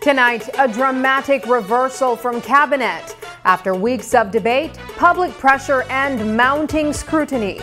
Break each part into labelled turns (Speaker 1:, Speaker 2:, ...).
Speaker 1: Tonight, a dramatic reversal from Cabinet. After weeks of debate, public pressure and mounting scrutiny,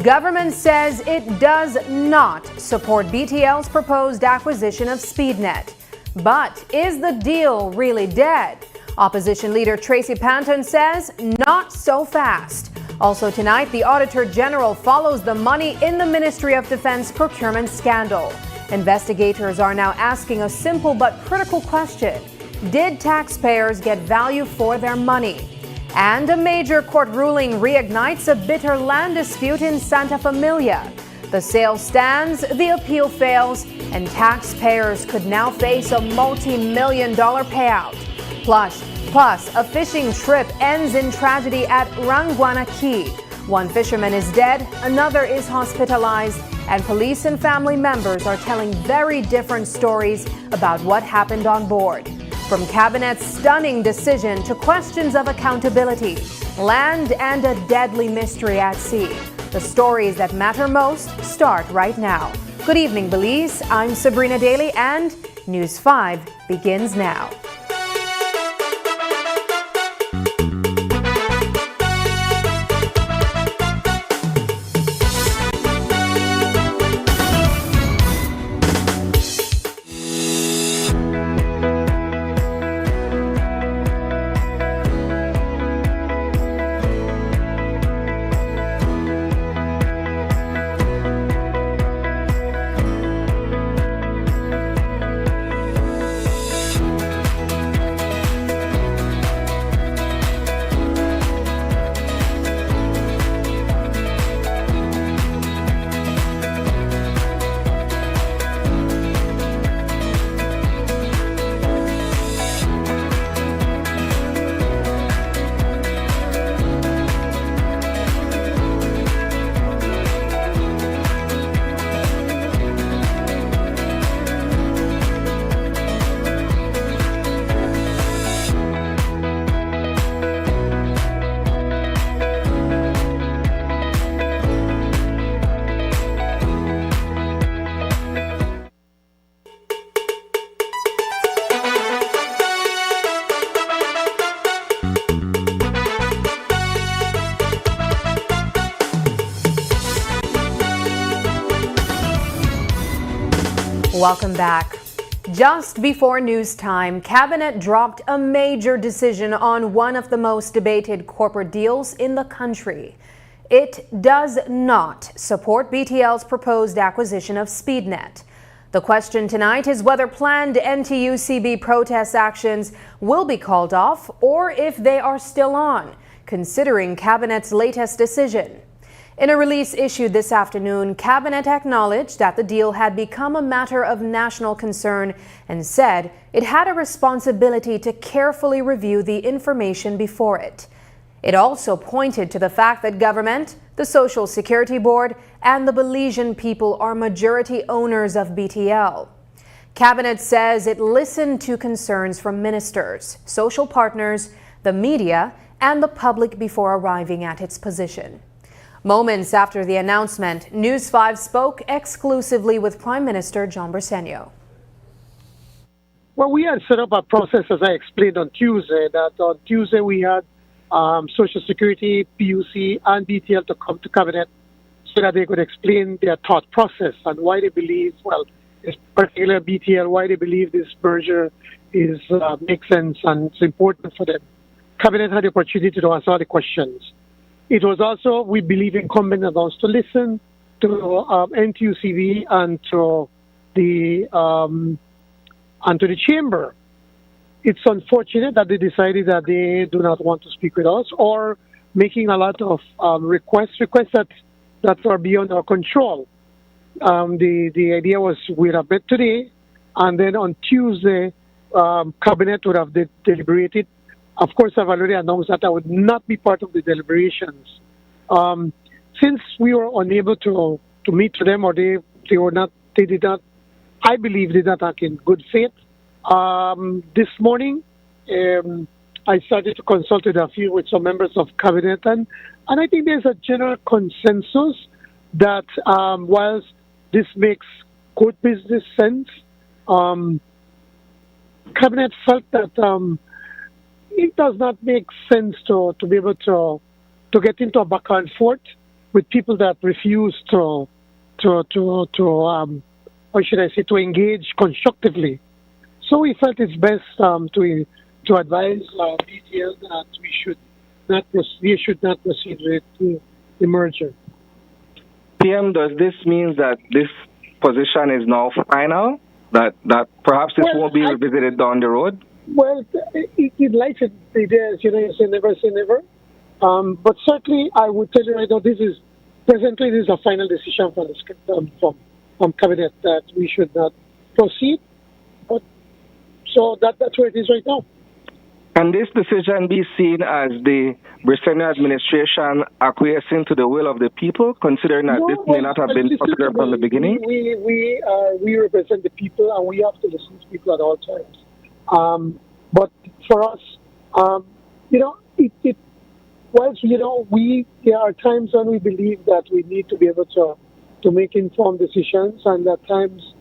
Speaker 1: government says it does not support BTL's proposed acquisition of Speednet. But is the deal really dead? Opposition leader Tracy Panton says not so fast. Also tonight, the Auditor General follows the money in the Ministry of Defense procurement scandal. Investigators are now asking a simple but critical question. Did taxpayers get value for their money? And a major court ruling reignites a bitter land dispute in Santa Familia. The sale stands, the appeal fails, and taxpayers could now face a multi-million-dollar payout. Plus, a fishing trip ends in tragedy at Ranguana, Caye. One fisherman is dead, another is hospitalized, and police and family members are telling very different stories about what happened on board. From Cabinet's stunning decision to questions of accountability, land and a deadly mystery at sea. The stories that matter most start right now. Good evening, Belize. I'm Sabrina Daly, and News 5 begins now. Welcome back. Just before news time, Cabinet dropped a major decision on one of the most debated corporate deals in the country. It does not support BTL's proposed acquisition of Speednet. The question tonight is whether planned NTUCB protest actions will be called off or if they are still on, considering Cabinet's latest decision. In a release issued this afternoon, Cabinet acknowledged that the deal had become a matter of national concern and said it had a responsibility to carefully review the information before it. It also pointed to the fact that government, the Social Security Board, and the Belizean people are majority owners of BTL. Cabinet says it listened to concerns from ministers, social partners, the media, and the public before arriving at its position. Moments after the announcement, News 5 spoke exclusively with Prime Minister John Briceño.
Speaker 2: Well, we had set up a process, as I explained on Tuesday, that on Tuesday we had Social Security, PUC, and BTL to come to Cabinet so that they could explain their thought process and why they believe, well, this particular BTL, why they believe this merger is makes sense and it's important for them. Cabinet had the opportunity to answer all the questions. It was also, we believe, incumbent on us to listen to NTUCB and to the chamber. It's unfortunate that they decided that they do not want to speak with us or making a lot of requests that are beyond our control. The idea was we'd have met today, and then on Tuesday, Cabinet would have deliberated. Of course, I've already announced that I would not be part of the deliberations. Since we were unable to meet to them, or they did not, I believe, did not act in good faith. This morning, I started to consult with some members of Cabinet, and I think there's a general consensus that whilst this makes good business sense, Cabinet felt that it does not make sense to be able to get into a back and forth with people that refuse to how should I say, to engage constructively. So we felt it's best to advise BTL that we should not proceed with the merger.
Speaker 3: PM, does this mean that this position is now final? That perhaps this won't be revisited down the road?
Speaker 2: Well, it likes it is, you say never say never. But certainly, I would tell you right now, this is a final decision from Cabinet that we should not proceed. But so that's where it is right now.
Speaker 3: Can this decision be seen as the Briseno administration acquiescing to the will of the people, considering that this may not have been popular from the beginning?
Speaker 2: We represent the people, and we have to listen to people at all times. But for us, there are times when we believe that we need to be able to make informed decisions, and at times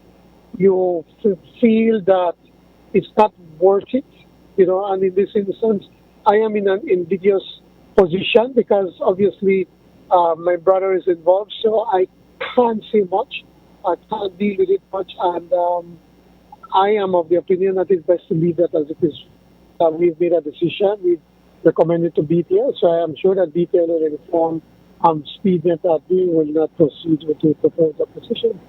Speaker 2: you feel that it's not worth it. And in this instance, I am in an invidious position because obviously my brother is involved, so I can't say much. I can't deal with it much, and I am of the opinion that it's best to leave that as it is. We've made a decision. We've recommended to BTL, so I am sure that BTL will inform Speednet that we will not proceed with the proposed acquisition.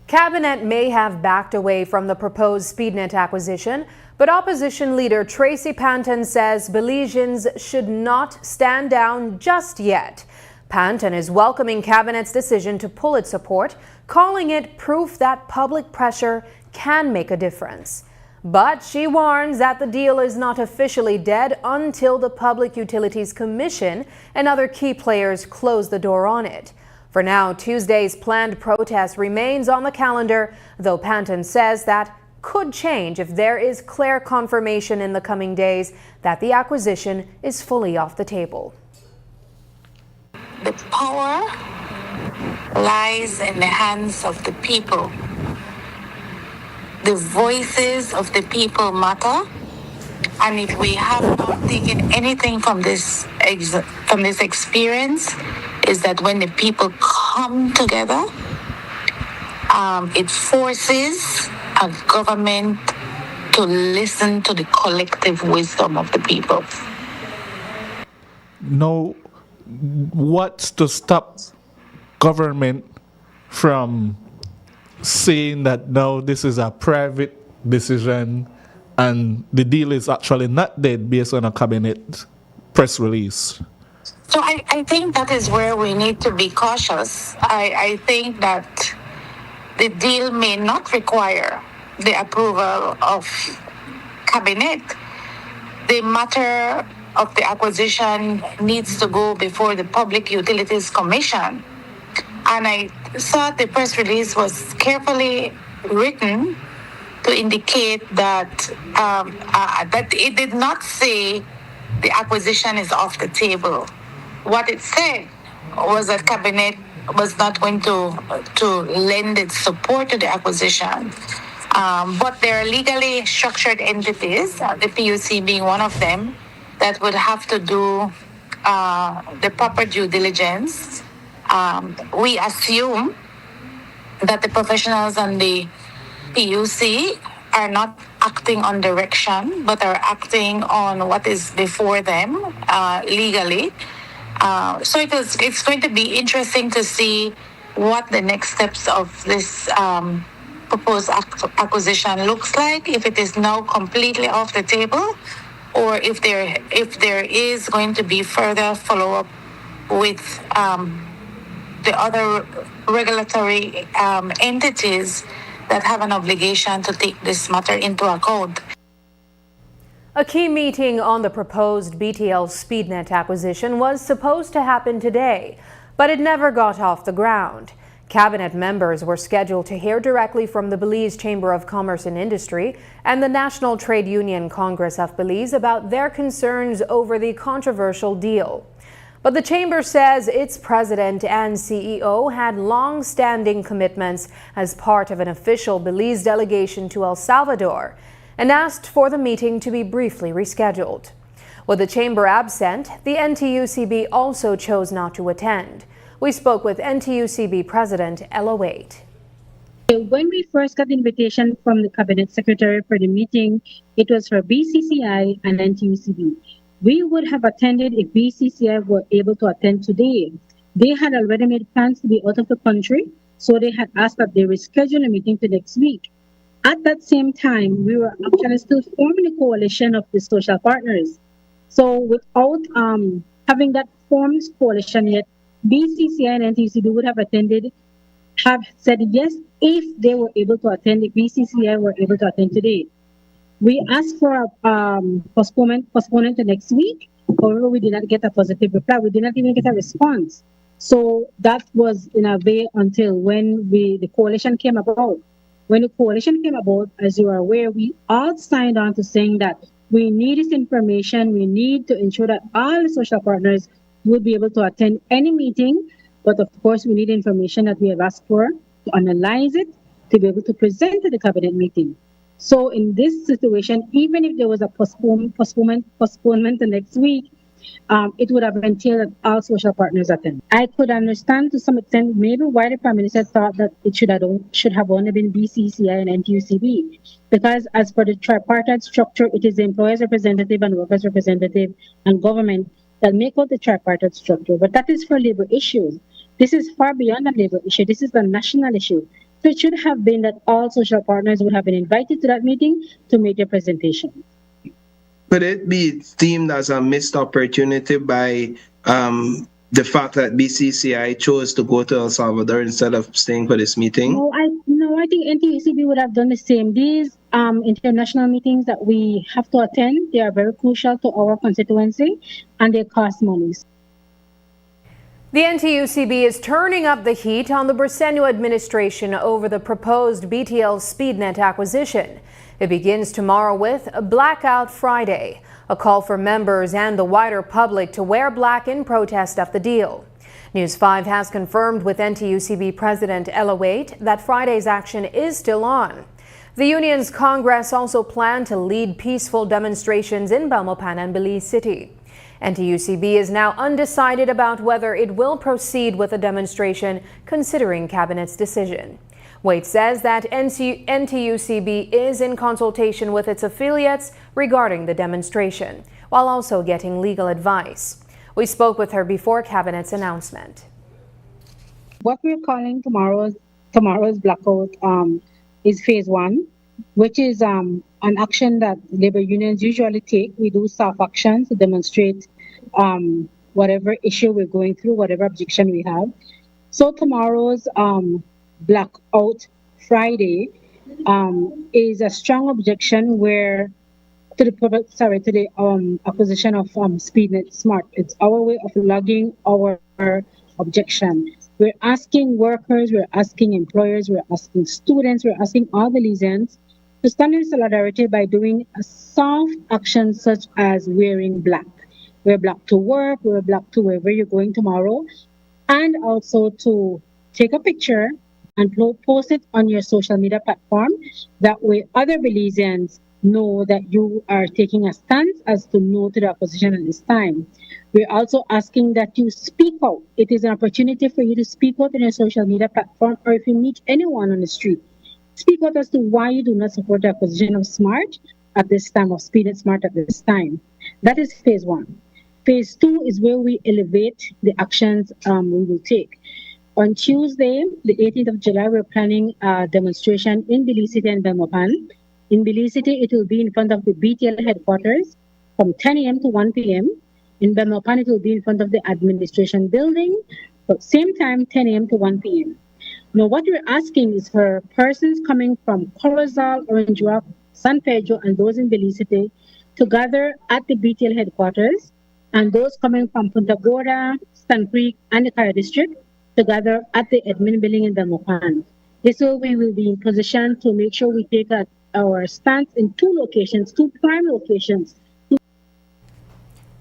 Speaker 1: Cabinet may have backed away from the proposed Speednet acquisition, but opposition leader Tracy Panton says Belizeans should not stand down just yet. Panton is welcoming Cabinet's decision to pull its support, calling it proof that public pressure can make a difference. But she warns that the deal is not officially dead until the Public Utilities Commission and other key players close the door on it. For now, Tuesday's planned protest remains on the calendar, though Panton says that could change if there is clear confirmation in the coming days that the acquisition is fully off the table.
Speaker 4: The power lies in the hands of the people. The voices of the people matter, and if we have not taken anything from this experience, is that when the people come together, it forces a government to listen to the collective wisdom of the people.
Speaker 5: No, what's to stop government from saying that no, this is a private decision and the deal is actually not dead based on a cabinet press release?
Speaker 4: So I think that is where we need to be cautious. I think that the deal may not require the approval of cabinet. The matter of the acquisition needs to go before the Public Utilities Commission. And I thought the press release was carefully written to indicate that that it did not say the acquisition is off the table. What it said was that cabinet was not going to lend its support to the acquisition. But there are legally structured entities, the PUC being one of them, that would have to do the proper due diligence. We assume that the professionals and the PUC are not acting on direction, but are acting on what is before them legally. So it's going to be interesting to see what the next steps of this proposed acquisition looks like, if it is now completely off the table, or if there is going to be further follow-up with the other regulatory entities that have an obligation to take this matter into account.
Speaker 1: A key meeting on the proposed BTL-Speednet acquisition was supposed to happen today, but it never got off the ground. Cabinet members were scheduled to hear directly from the Belize Chamber of Commerce and Industry and the National Trade Union Congress of Belize about their concerns over the controversial deal. But the chamber says its president and CEO had long-standing commitments as part of an official Belize delegation to El Salvador and asked for the meeting to be briefly rescheduled. With the chamber absent, the NTUCB also chose not to attend. We spoke with NTUCB President Ella Wade.
Speaker 6: When we first got the invitation from the Cabinet Secretary for the meeting, it was for BCCI and NTUCB. We would have attended if BCCI were able to attend today. They had already made plans to be out of the country, so they had asked that they reschedule a meeting to next week. At that same time, we were actually still forming a coalition of the social partners. So without having that formed coalition yet, BCCI and NTUCB would have said yes if they were able to attend, if BCCI were able to attend today. We asked for a postponement to next week. However, we did not get a positive reply. We did not even get a response. So that was in a way until when the coalition came about. When the coalition came about, as you are aware, we all signed on to saying that we need this information. We need to ensure that all the social partners would be able to attend any meeting. But of course, we need information that we have asked for to analyze it, to be able to present to the cabinet meeting. So in this situation, even if there was a postponement to next week, it would have entailed that all social partners attend. I could understand to some extent maybe why the Prime Minister thought that it should have only been BCCI and NTUCB, because as per the tripartite structure, it is the employers' representative and workers' representative and government that make out the tripartite structure. But that is for labor issues. This is far beyond a labor issue. This is a national issue. So it should have been that all social partners would have been invited to that meeting to make their presentation.
Speaker 7: Could it be deemed as a missed opportunity by the fact that BCCI chose to go to El Salvador instead of staying for this meeting?
Speaker 6: No, I think NTUCB would have done the same. These international meetings that we have to attend, they are very crucial to our constituency and they cost money.
Speaker 1: The NTUCB is turning up the heat on the Briceño administration over the proposed BTL-Speednet acquisition. It begins tomorrow with a Blackout Friday, a call for members and the wider public to wear black in protest of the deal. News 5 has confirmed with NTUCB President Ella Wade that Friday's action is still on. The union's Congress also planned to lead peaceful demonstrations in Belmopan and Belize City. NTUCB is now undecided about whether it will proceed with a demonstration considering Cabinet's decision. Wade says that NTUCB is in consultation with its affiliates regarding the demonstration, while also getting legal advice. We spoke with her before Cabinet's announcement.
Speaker 6: What we're calling tomorrow's blackout is phase 1, which is an action that labor unions usually take. We do soft actions to demonstrate whatever issue we're going through, whatever objection we have. So tomorrow's Blackout Friday is a strong objection where to the acquisition of Speednet Smart. It's our way of logging our objection. We're asking workers, we're asking employers, we're asking students, we're asking all Belizeans to stand in solidarity by doing a soft action such as wearing black. Wear black to work, wear black to wherever you're going tomorrow, and also to take a picture and post it on your social media platform. That way other Belizeans know that you are taking a stance as to no to the opposition at this time. We're also asking that you speak out. It is an opportunity for you to speak out in your social media platform, or if you meet anyone on the street, speak out as to why you do not support the acquisition of Smart at this time, of Speednet Smart at this time. That is phase 1. Phase 2 is where we elevate the actions we will take. On Tuesday, the 18th of July, we're planning a demonstration in Belize City and Belmopan. In Belize City, it will be in front of the BTL headquarters from 10 a.m. to 1 p.m. In Belmopan, it will be in front of the administration building, but same time, 10 a.m. to 1 p.m. Now, what we're asking is for persons coming from Corozal, Orange Rock, San Pedro, and those in Belize City to gather at the BTL headquarters, and those coming from Punta Gorda, Stan Creek, and the Caye district to gather at the admin building in Belmopan. This way, we will be in position to make sure we take our stance in 2 locations, 2 prime locations.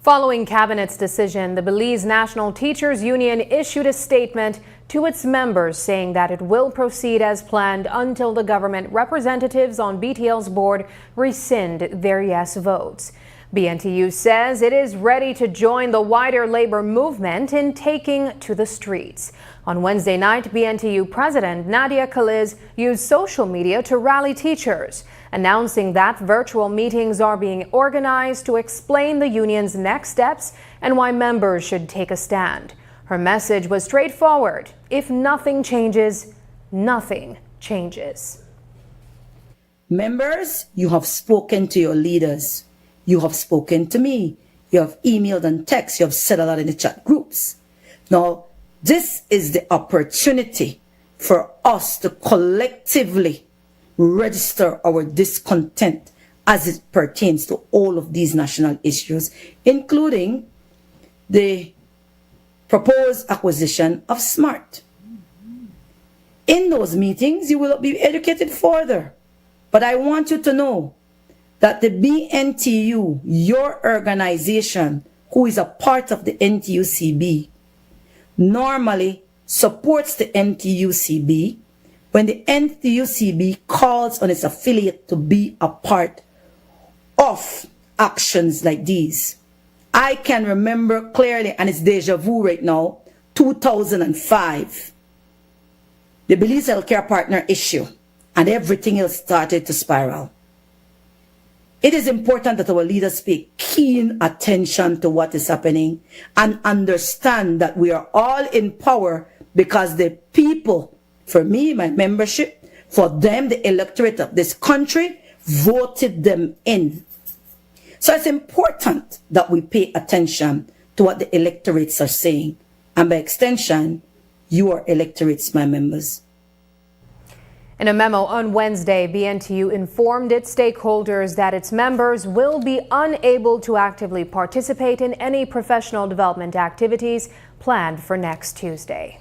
Speaker 1: Following Cabinet's decision, the Belize National Teachers Union issued a statement to its members saying that it will proceed as planned until the government representatives on BTL's board rescind their yes votes. BNTU says it is ready to join the wider labor movement in taking to the streets. On Wednesday night, BNTU President Nadia Kaliz used social media to rally teachers, announcing that virtual meetings are being organized to explain the union's next steps and why members should take a stand. Her message was straightforward. If nothing changes, nothing changes.
Speaker 8: Members, you have spoken to your leaders. You have spoken to me. You have emailed and text. You have said a lot in the chat groups. Now, this is the opportunity for us to collectively register our discontent as it pertains to all of these national issues, including the proposed acquisition of SMART. In those meetings, you will be educated further. But I want you to know that the BNTU, your organization, who is a part of the NTUCB, normally supports the NTUCB when the NTUCB calls on its affiliate to be a part of actions like these. I can remember clearly, and it's deja vu right now, 2005, the Belize Healthcare Partner issue, and everything else started to spiral. It is important that our leaders pay keen attention to what is happening and understand that we are all in power because the people, for me, my membership, for them, the electorate of this country, voted them in. So it's important that we pay attention to what the electorates are saying. And by extension, your electorates, my members.
Speaker 1: In a memo on Wednesday, BNTU informed its stakeholders that its members will be unable to actively participate in any professional development activities planned for next Tuesday.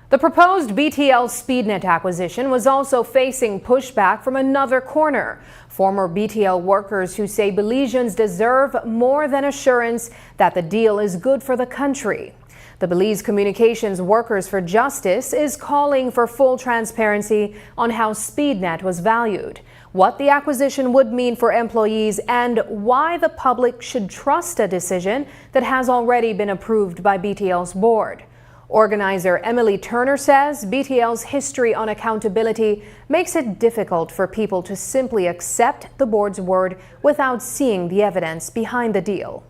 Speaker 1: The proposed BTL-Speednet acquisition was also facing pushback from another corner. Former BTL workers who say Belizeans deserve more than assurance that the deal is good for the country. The Belize Communications Workers for Justice is calling for full transparency on how Speednet was valued, what the acquisition would mean for employees, and why the public should trust a decision that has already been approved by BTL's board. Organizer Emily Turner says BTL's history on accountability makes it difficult for people to simply accept the board's word without seeing the evidence behind the deal.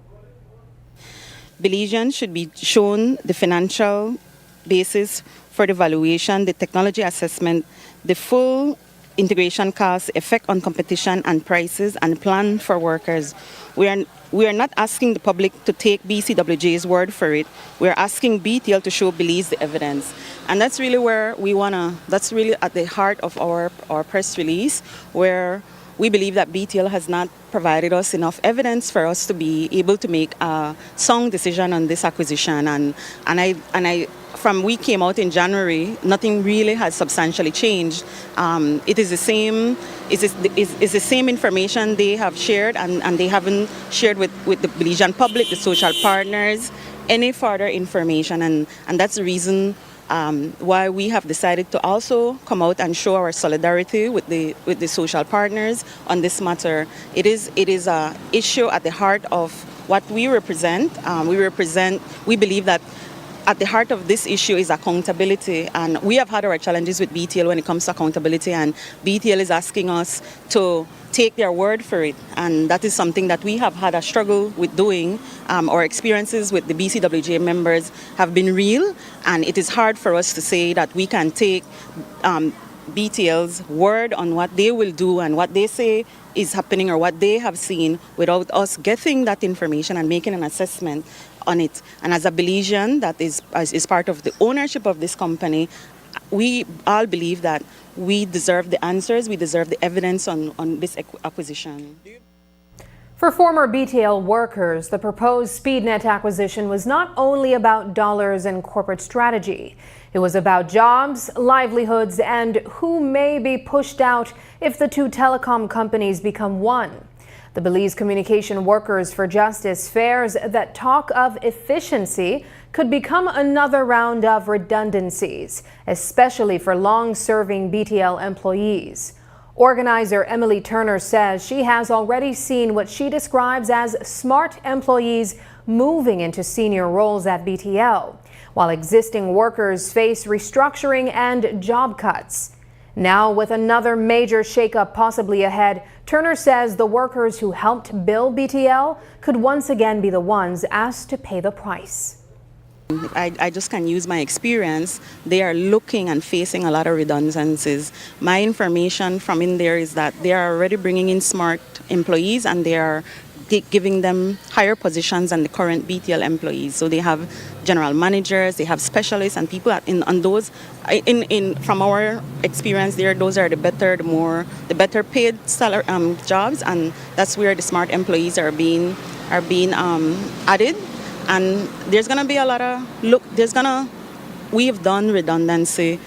Speaker 9: Belizeans should be shown the financial basis for the valuation, the technology assessment, the full integration costs, effect on competition and prices, and plan for workers. We are not asking the public to take BCWJ's word for it. We're asking BTL to show Belize the evidence. And that's really where that's really at the heart of our press release, where we believe that BTL has not provided us enough evidence for us to be able to make a sound decision on this acquisition. And from we came out in January, nothing really has substantially changed. It is the same. It's the same information they have shared, and they haven't shared with the Belizean public, the social partners, any further information. And that's the reason why we have decided to also come out and show our solidarity with the social partners on this matter. It is an issue at the heart of what we represent. We believe that at the heart of this issue is accountability, and we have had our challenges with BTL when it comes to accountability, and BTL is asking us to take their word for it, and that is something that we have had a struggle with doing. Our experiences with the BCWJ members have been real, and it is hard for us to say that we can take BTL's word on what they will do and what they say is happening or what they have seen without us getting that information and making an assessment on it. And as a Belizean that is part of the ownership of this company, we all believe that we deserve the answers, we deserve the evidence on this acquisition.
Speaker 1: For former BTL workers, the proposed Speednet acquisition was not only about dollars and corporate strategy. It was about jobs, livelihoods, and who may be pushed out if the two telecom companies become one. The Belize Communication Workers for Justice fears that talk of efficiency could become another round of redundancies, especially for long-serving BTL employees. Organizer Emily Turner says she has already seen what she describes as smart employees moving into senior roles at BTL, while existing workers face restructuring and job cuts. Now, with another major shakeup possibly ahead, Turner says the workers who helped build BTL could once again be the ones asked to pay the price.
Speaker 9: I just can use my experience. They are looking and facing a lot of redundancies. My information from in there is that they are already bringing in smart employees and they are giving them higher positions than the current BTL employees. So they have general managers, they have specialists and people on those. From our experience there, those are the better paid jobs, and that's where the smart employees are being added. And there's going to be a lot of we've done redundancy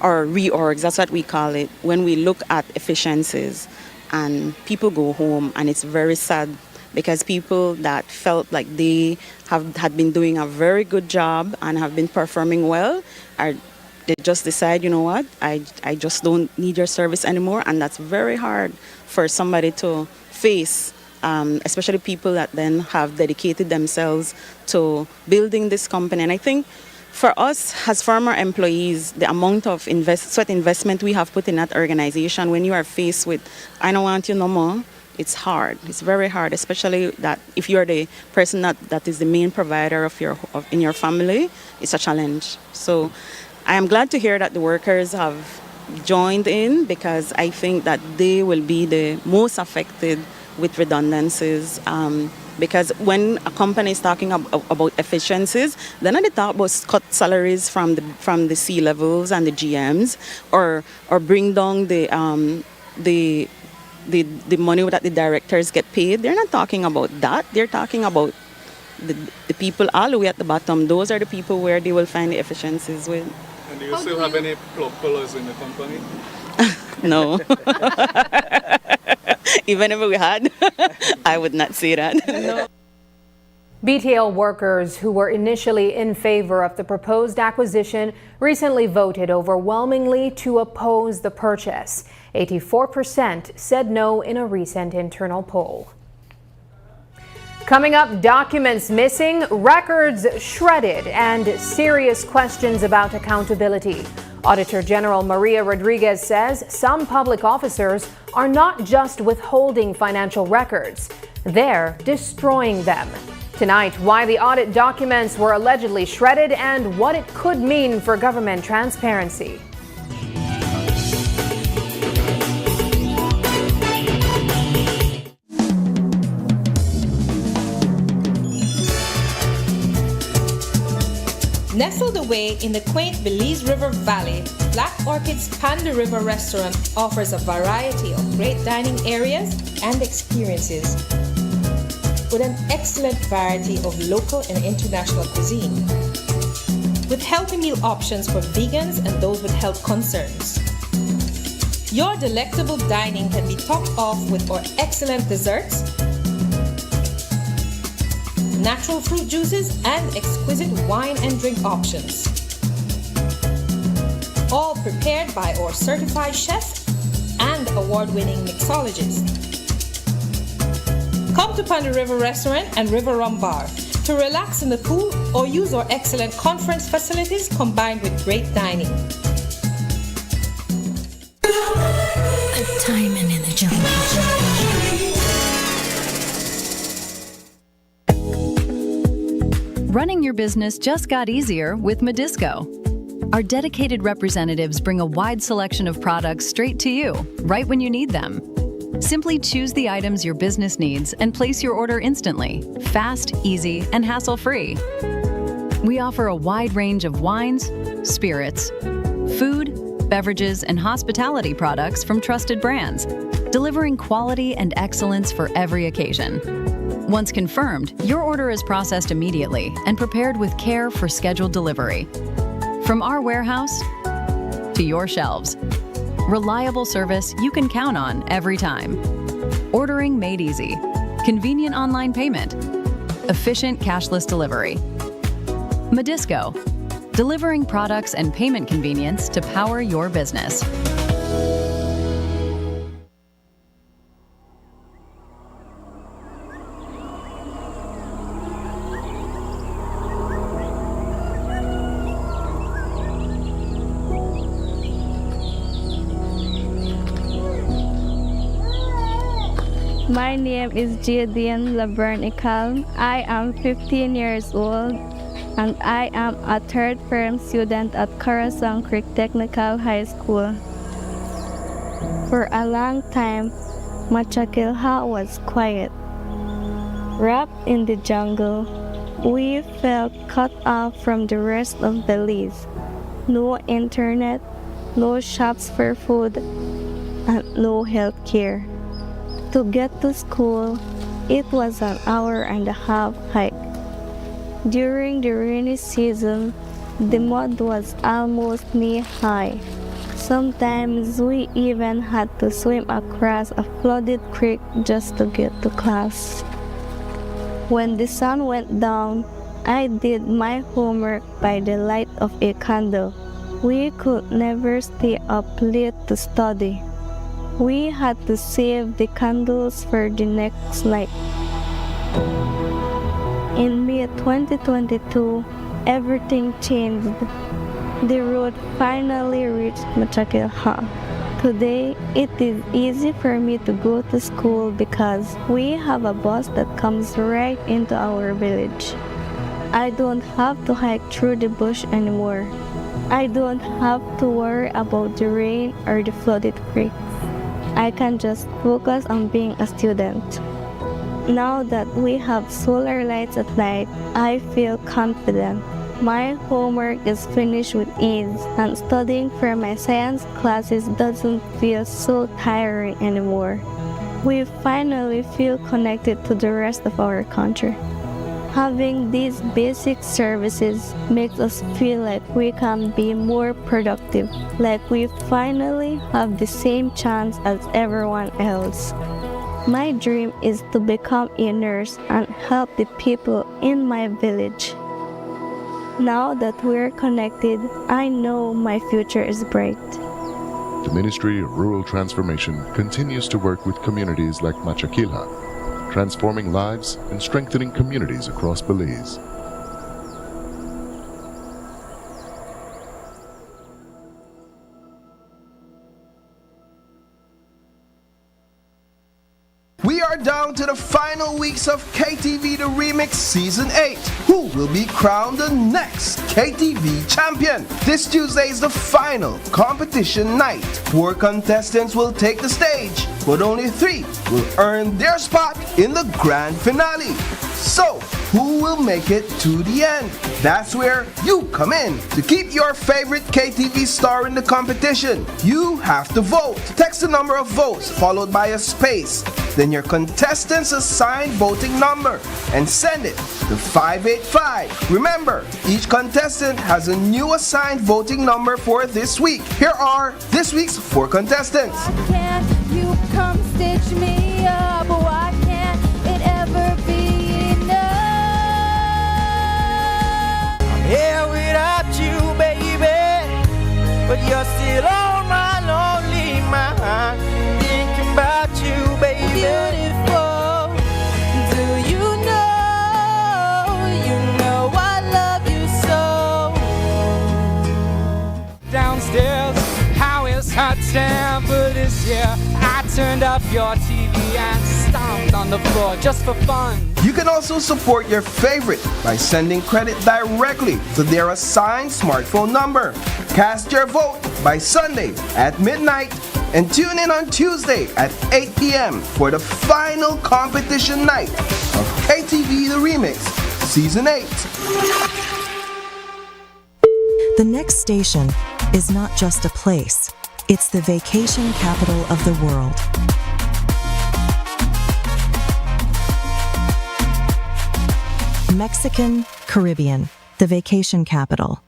Speaker 9: or reorgs, that's what we call it, when we look at efficiencies and people go home, and it's very sad because people that felt like they had been doing a very good job and have been performing well, they just decide, you know what, I just don't need your service anymore, and that's very hard for somebody to face. Especially people that then have dedicated themselves to building this company. And I think for us as former employees, the amount of sweat investment we have put in that organization, when you are faced with, I don't want you no more, it's hard. It's very hard, especially that if you are the person that is the main provider in your family, it's a challenge. So I am glad to hear that the workers have joined in, because I think that they will be the most affected with redundancies, because when a company is talking about efficiencies, then they talk about cut salaries from the C levels and the GMs, or bring down the money that the directors get paid. They're not talking about that. They're talking about the people all the way at the bottom. Those are the people where they will find the efficiencies with.
Speaker 5: And do you still have any plug-pullers in the company?
Speaker 9: No. Even if we had, I would not say that. No.
Speaker 1: BTL workers who were initially in favor of the proposed acquisition recently voted overwhelmingly to oppose the purchase. 84% said no in a recent internal poll. Coming up, documents missing, records shredded, and serious questions about accountability. Auditor General Maria Rodriguez says some public officers are not just withholding financial records, they're destroying them. Tonight, why the audit documents were allegedly shredded and what it could mean for government transparency.
Speaker 10: Nestled away in the quaint Belize River Valley, Black Orchid's Panda River Restaurant offers a variety of great dining areas and experiences, with an excellent variety of local and international cuisine, with healthy meal options for vegans and those with health concerns. Your delectable dining can be topped off with our excellent desserts, natural fruit juices, and exquisite wine and drink options. All prepared by our certified chef and award-winning mixologist. Come to Panda River Restaurant and River Rum Bar to relax in the pool or use our excellent conference facilities combined with great dining.
Speaker 11: A diamond in the jungle.
Speaker 12: Running your business just got easier with Medisco. Our dedicated representatives bring a wide selection of products straight to you, right when you need them. Simply choose the items your business needs and place your order instantly, fast, easy, and hassle-free. We offer a wide range of wines, spirits, food, beverages, and hospitality products from trusted brands, delivering quality and excellence for every occasion. Once confirmed, your order is processed immediately and prepared with care for scheduled delivery. From our warehouse to your shelves. Reliable service you can count on every time. Ordering made easy. convenient online payment, efficient cashless delivery. Medisco, delivering products and payment convenience to power your business.
Speaker 13: My name is Jadian Labernicalm. I am 15 years old and I am a third-term student at Corazon Creek Technical High School. For a long time, Machakilha was quiet. Wrapped in the jungle, we felt cut off from the rest of Belize. No internet, no shops for food, and no health care. To get to school, it was an hour-and-a-half hike. During the rainy season, the mud was almost knee-high. Sometimes we even had to swim across a flooded creek just to get to class. When the sun went down, I did my homework by the light of a candle. We could never stay up late to study. We had to save the candles for the next night. In May 2022, everything changed. The road finally reached Machakilha. Today, it is easy for me to go to school because we have a bus that comes right into our village. I don't have to hike through the bush anymore. I don't have to worry about the rain or the flooded creek. I can just focus on being a student. Now that we have solar lights at night, I feel confident. My homework is finished with ease, and studying for my science classes doesn't feel so tiring anymore. We finally feel connected to the rest of our country. Having these basic services makes us feel like we can be more productive, like we finally have the same chance as everyone else. My dream is to become a nurse and help the people in my village. Now that we're connected, I know my future is bright.
Speaker 14: The Ministry of Rural Transformation continues to work with communities like Machakilha, transforming lives and strengthening communities across Belize.
Speaker 15: We are down to the final weeks of KTV The Remix Season 8. Who will be crowned the next KTV champion? This Tuesday is the final competition night. 4 contestants will take the stage, but only 3 will earn their spot in the grand finale. So, who will make it to the end? That's where you come in. To keep your favorite KTV star in the competition, you have to vote. Text the number of votes followed by a space, then your contestant's assigned voting number, and send it to 585. Remember, each contestant has a new assigned voting number for this week. Here are this week's 4 contestants.
Speaker 16: Why can't you come stitch me up? Why can't it ever be enough?
Speaker 17: I'm here without you, baby, but you're still on my lonely mind. Thinking about you, baby. Beautiful. Do you know I love you so. Downstairs, how is her temper this year? I turned up your TV and stomped on the floor just for fun.
Speaker 15: You can also support your favorite by sending credit directly to their assigned smartphone number. Cast your vote by Sunday at midnight and tune in on Tuesday at 8 p.m. for the final competition night of KTV The Remix Season 8.
Speaker 18: The next station is not just a place, it's the vacation capital of the world. Mexican Caribbean, the vacation capital.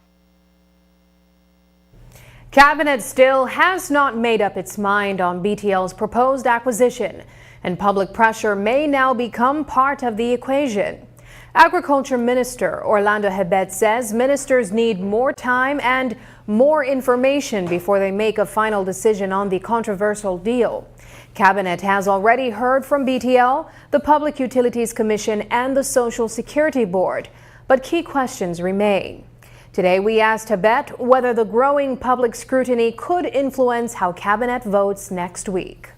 Speaker 1: Cabinet still has not made up its mind on BTL's proposed acquisition. and public pressure may now become part of the equation. Agriculture Minister Orlando Habet says ministers need more time and more information before they make a final decision on the controversial deal. Cabinet has already heard from BTL, the Public Utilities Commission, and the Social Security Board, but key questions remain. Today we asked Habet whether the growing public scrutiny could influence how Cabinet votes next week.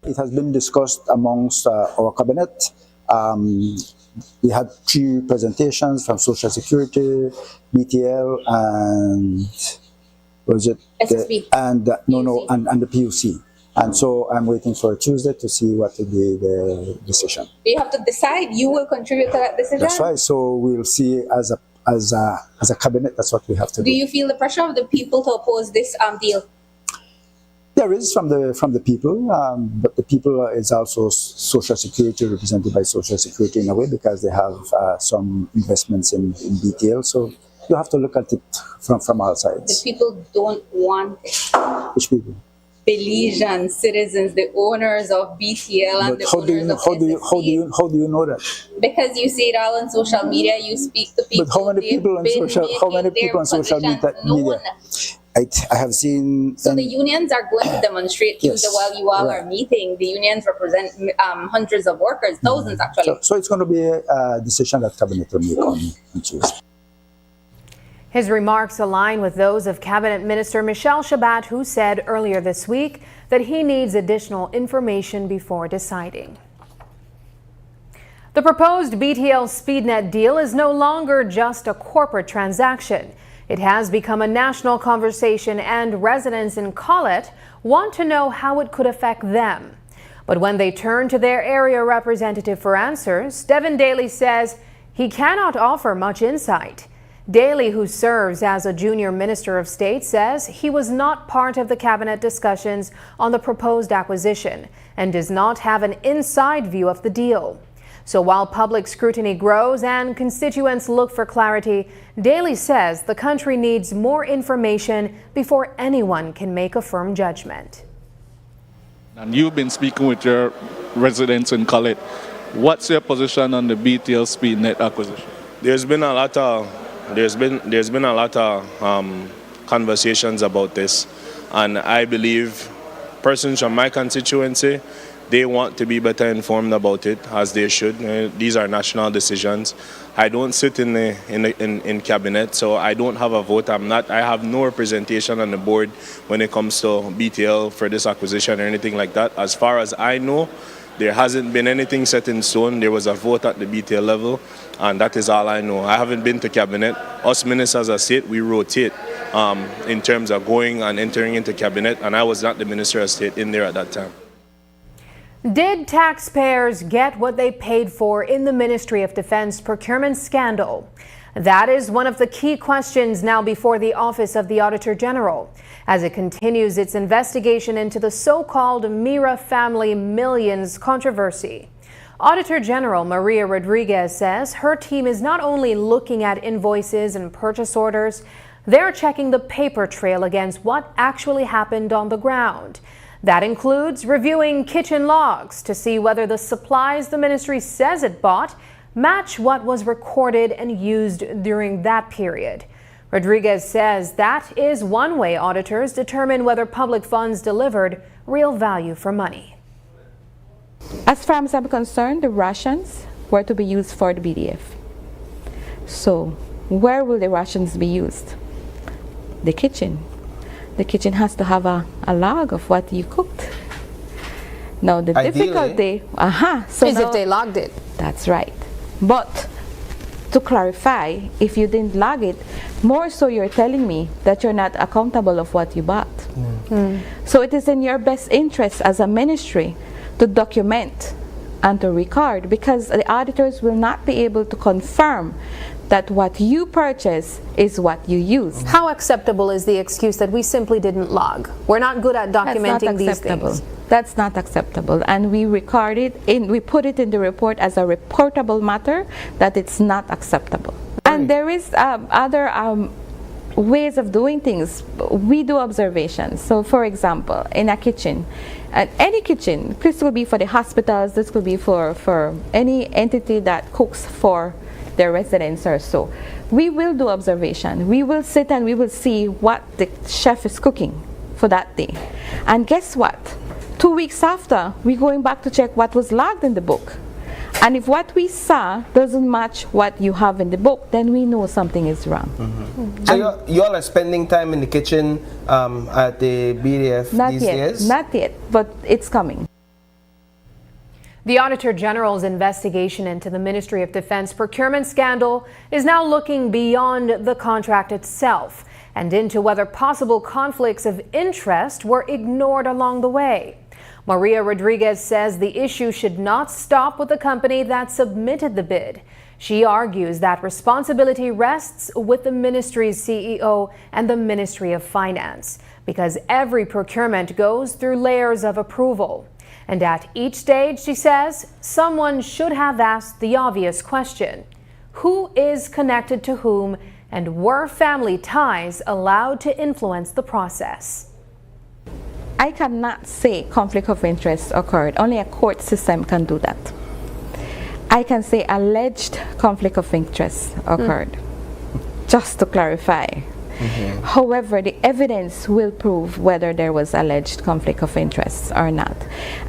Speaker 19: It has been discussed amongst our Cabinet. We had 2 presentations from Social Security, BTL, and was it
Speaker 20: SSB.
Speaker 19: and the PUC. And so I'm waiting for Tuesday to see what will be the decision.
Speaker 20: You have to decide. You will contribute to that decision.
Speaker 19: That's right. So we'll see as a Cabinet. That's what we have to do.
Speaker 20: Do you feel the pressure of the people to oppose this deal?
Speaker 19: There is from the people, but the people is also Social Security, represented by Social Security in a way, because they have some investments in BTL. So you have to look at it from all sides.
Speaker 20: The people don't want it.
Speaker 19: Which people?
Speaker 20: Belizean citizens, the owners of BTL and
Speaker 19: But how do you know that?
Speaker 20: Because you see it all on social media. You speak to people.
Speaker 19: But how many people on social media? I have seen.
Speaker 20: So the unions are going to demonstrate
Speaker 19: yes,
Speaker 20: while you all are meeting. The unions represent hundreds of workers, thousands actually.
Speaker 19: So it's going to be a decision that Cabinet will make on Tuesday.
Speaker 1: His remarks align with those of Cabinet Minister Michelle Shabat, who said earlier this week that he needs additional information before deciding. The proposed BTL-Speednet deal is no longer just a corporate transaction. It has become a national conversation, and residents in Collet want to know how it could affect them. But when they turn to their area representative for answers, Devin Daly says he cannot offer much insight. Daly, who serves as a junior minister of state, says he was not part of the cabinet discussions on the proposed acquisition and does not have an inside view of the deal. So while public scrutiny grows and constituents look for clarity, Daly says the country needs more information before anyone can make a firm judgment.
Speaker 5: And you've been speaking with your residents in Collet. What's your position on the BTL-Speednet acquisition?
Speaker 21: There's been a lot of conversations about this, and I believe persons from my constituency, they want to be better informed about it, as they should. These are national decisions. I don't sit in cabinet, so I don't have a vote. I have no representation on the board when it comes to BTL for this acquisition or anything like that. As far as I know, there hasn't been anything set in stone. There was a vote at the BTL level, and that is all I know. I haven't been to cabinet. Us ministers of state, we rotate in terms of going and entering into cabinet, and I was not the minister of state in there at that time.
Speaker 1: Did taxpayers get what they paid for in the Ministry of Defense procurement scandal? That is one of the key questions now before the Office of the Auditor General, as it continues its investigation into the so-called Mira family millions controversy. Auditor General Maria Rodriguez says her team is not only looking at invoices and purchase orders, they're checking the paper trail against what actually happened on the ground. That includes reviewing kitchen logs to see whether the supplies the ministry says it bought match what was recorded and used during that period. Rodriguez says that is one way auditors determine whether public funds delivered real value for money.
Speaker 22: As far as I'm concerned, the rations were to be used for the BDF. So where will the rations be used? The kitchen. The kitchen has to have a log of what you cooked. Now the difficulty
Speaker 1: is if they logged it.
Speaker 22: That's right. But to clarify, if you didn't log it, more so you're telling me that you're not accountable of what you bought. So it is in your best interest as a ministry to document and to record, because the auditors will not be able to confirm that what you purchase is what you use.
Speaker 1: How acceptable is the excuse that we simply didn't log? We're not good at documenting these things.
Speaker 22: That's not acceptable, and we record it we put it in the report as a reportable matter that it's not acceptable. And there is other ways of doing things. We do observations. So for example, in a kitchen, any kitchen, this could be for the hospitals, this could be for any entity that cooks for their residents or so. We will do observation. We will sit and we will see what the chef is cooking for that day. And guess what? 2 weeks after, we're going back to check what was logged in the book. And if what we saw doesn't match what you have in the book, then we know something is wrong.
Speaker 15: So you all are spending time in the kitchen at the BDF these days?
Speaker 22: Not yet, but it's coming.
Speaker 1: The Auditor General's investigation into the Ministry of Defense procurement scandal is now looking beyond the contract itself and into whether possible conflicts of interest were ignored along the way. Maria Rodriguez says the issue should not stop with the company that submitted the bid. She argues that responsibility rests with the ministry's CEO and the Ministry of Finance because every procurement goes through layers of approval. And at each stage, she says, someone should have asked the obvious question: who is connected to whom, and were family ties allowed to influence the process?
Speaker 22: I cannot say conflict of interest occurred. Only a court system can do that. I can say alleged conflict of interest occurred, just to clarify. However, the evidence will prove whether there was alleged conflict of interest or not.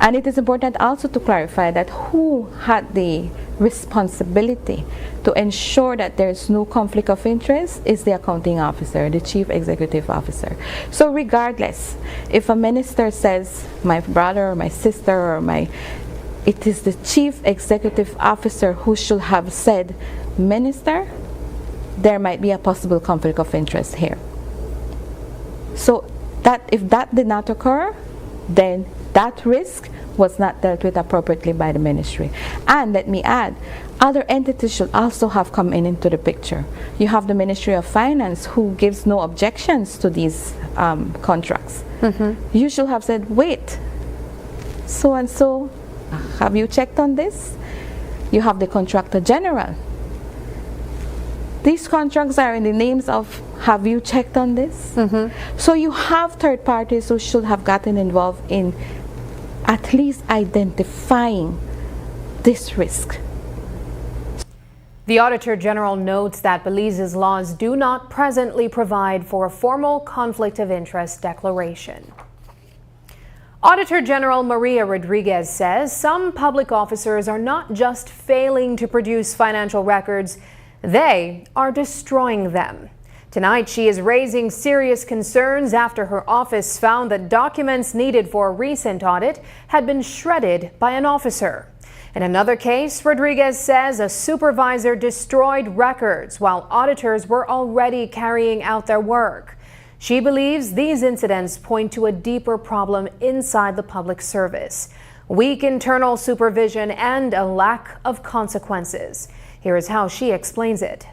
Speaker 22: And it is important also to clarify that who had the responsibility to ensure that there is no conflict of interest is the accounting officer, the chief executive officer. So regardless, if a minister says my brother or my sister or it is the chief executive officer who should have said, minister, there might be a possible conflict of interest here. So that if that did not occur, then that risk was not dealt with appropriately by the ministry. And let me add, other entities should also have come into the picture. You have the Ministry of Finance, who gives no objections to these contracts. You should have said, wait, so and so, have you checked on this? You have the Contractor General. These contracts are in the names of, have you checked on this? So you have third parties who should have gotten involved in at least identifying this risk.
Speaker 1: The Auditor General notes that Belize's laws do not presently provide for a formal conflict of interest declaration. Auditor General Maria Rodriguez says some public officers are not just failing to produce financial records, they are destroying them. Tonight, she is raising serious concerns after her office found that documents needed for a recent audit had been shredded by an officer. In another case, Rodriguez says a supervisor destroyed records while auditors were already carrying out their work. She believes these incidents point to a deeper problem inside the public service: weak internal supervision and a lack of consequences. Here is how she explains it.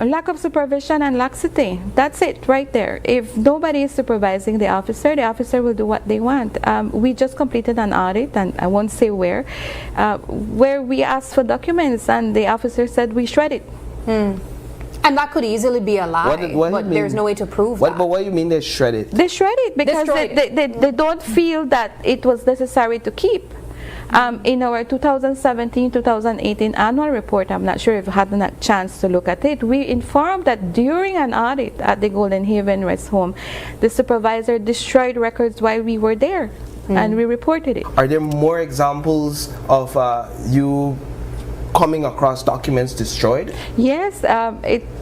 Speaker 22: A lack of supervision and laxity. That's it right there. If nobody is supervising the officer will do what they want. We just completed an audit, and I won't say where we asked for documents and the officer said we shredded.
Speaker 1: And that could easily be a lie, but there's no way to prove that.
Speaker 15: But what do you mean they shredded?
Speaker 22: They shredded because they don't feel that it was necessary to keep. In our 2017-2018 annual report, I'm not sure if you had a chance to look at it, we informed that during an audit at the Golden Haven Rest Home, the supervisor destroyed records while we were there, and we reported it.
Speaker 15: Are there more examples of you coming across documents destroyed?
Speaker 22: Yes,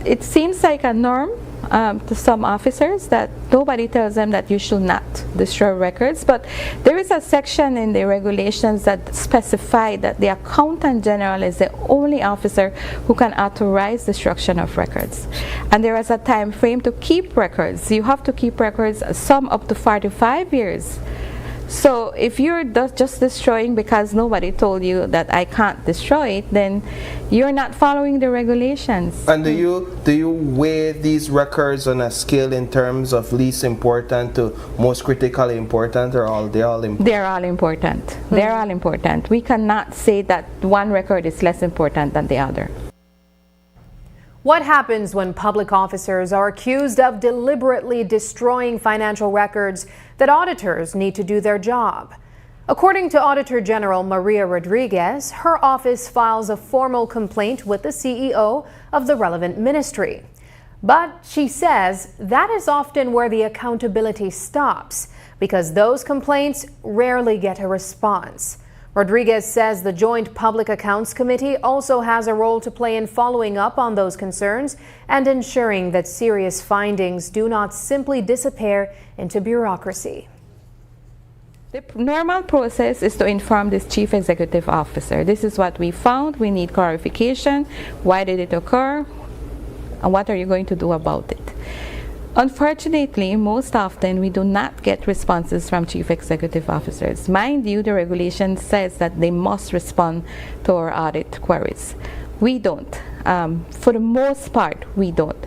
Speaker 22: it seems like a norm to some officers that nobody tells them that you should not destroy records, but there is a section in the regulations that specify that the accountant general is the only officer who can authorize destruction of records, and there is a time frame to keep records. You have to keep records, some up to 45 years. So if you're just destroying because nobody told you that I can't destroy it, then you're not following the regulations.
Speaker 15: And do you weigh these records on a scale in terms of least important to most critically important, or they're all important?
Speaker 22: They're all important. They're all important. We cannot say that one record is less important than the other.
Speaker 1: What happens when public officers are accused of deliberately destroying financial records that auditors need to do their job? According to Auditor General Maria Rodriguez, her office files a formal complaint with the CEO of the relevant ministry. But she says that is often where the accountability stops, because those complaints rarely get a response. Rodriguez says the Joint Public Accounts Committee also has a role to play in following up on those concerns and ensuring that serious findings do not simply disappear into bureaucracy.
Speaker 22: The normal process is to inform this Chief Executive Officer. This is what we found. We need clarification. Why did it occur? And what are you going to do about it? Unfortunately, most often we do not get responses from Chief Executive Officers. Mind you, the regulation says that they must respond to our audit queries. We don't. For the most part, we don't.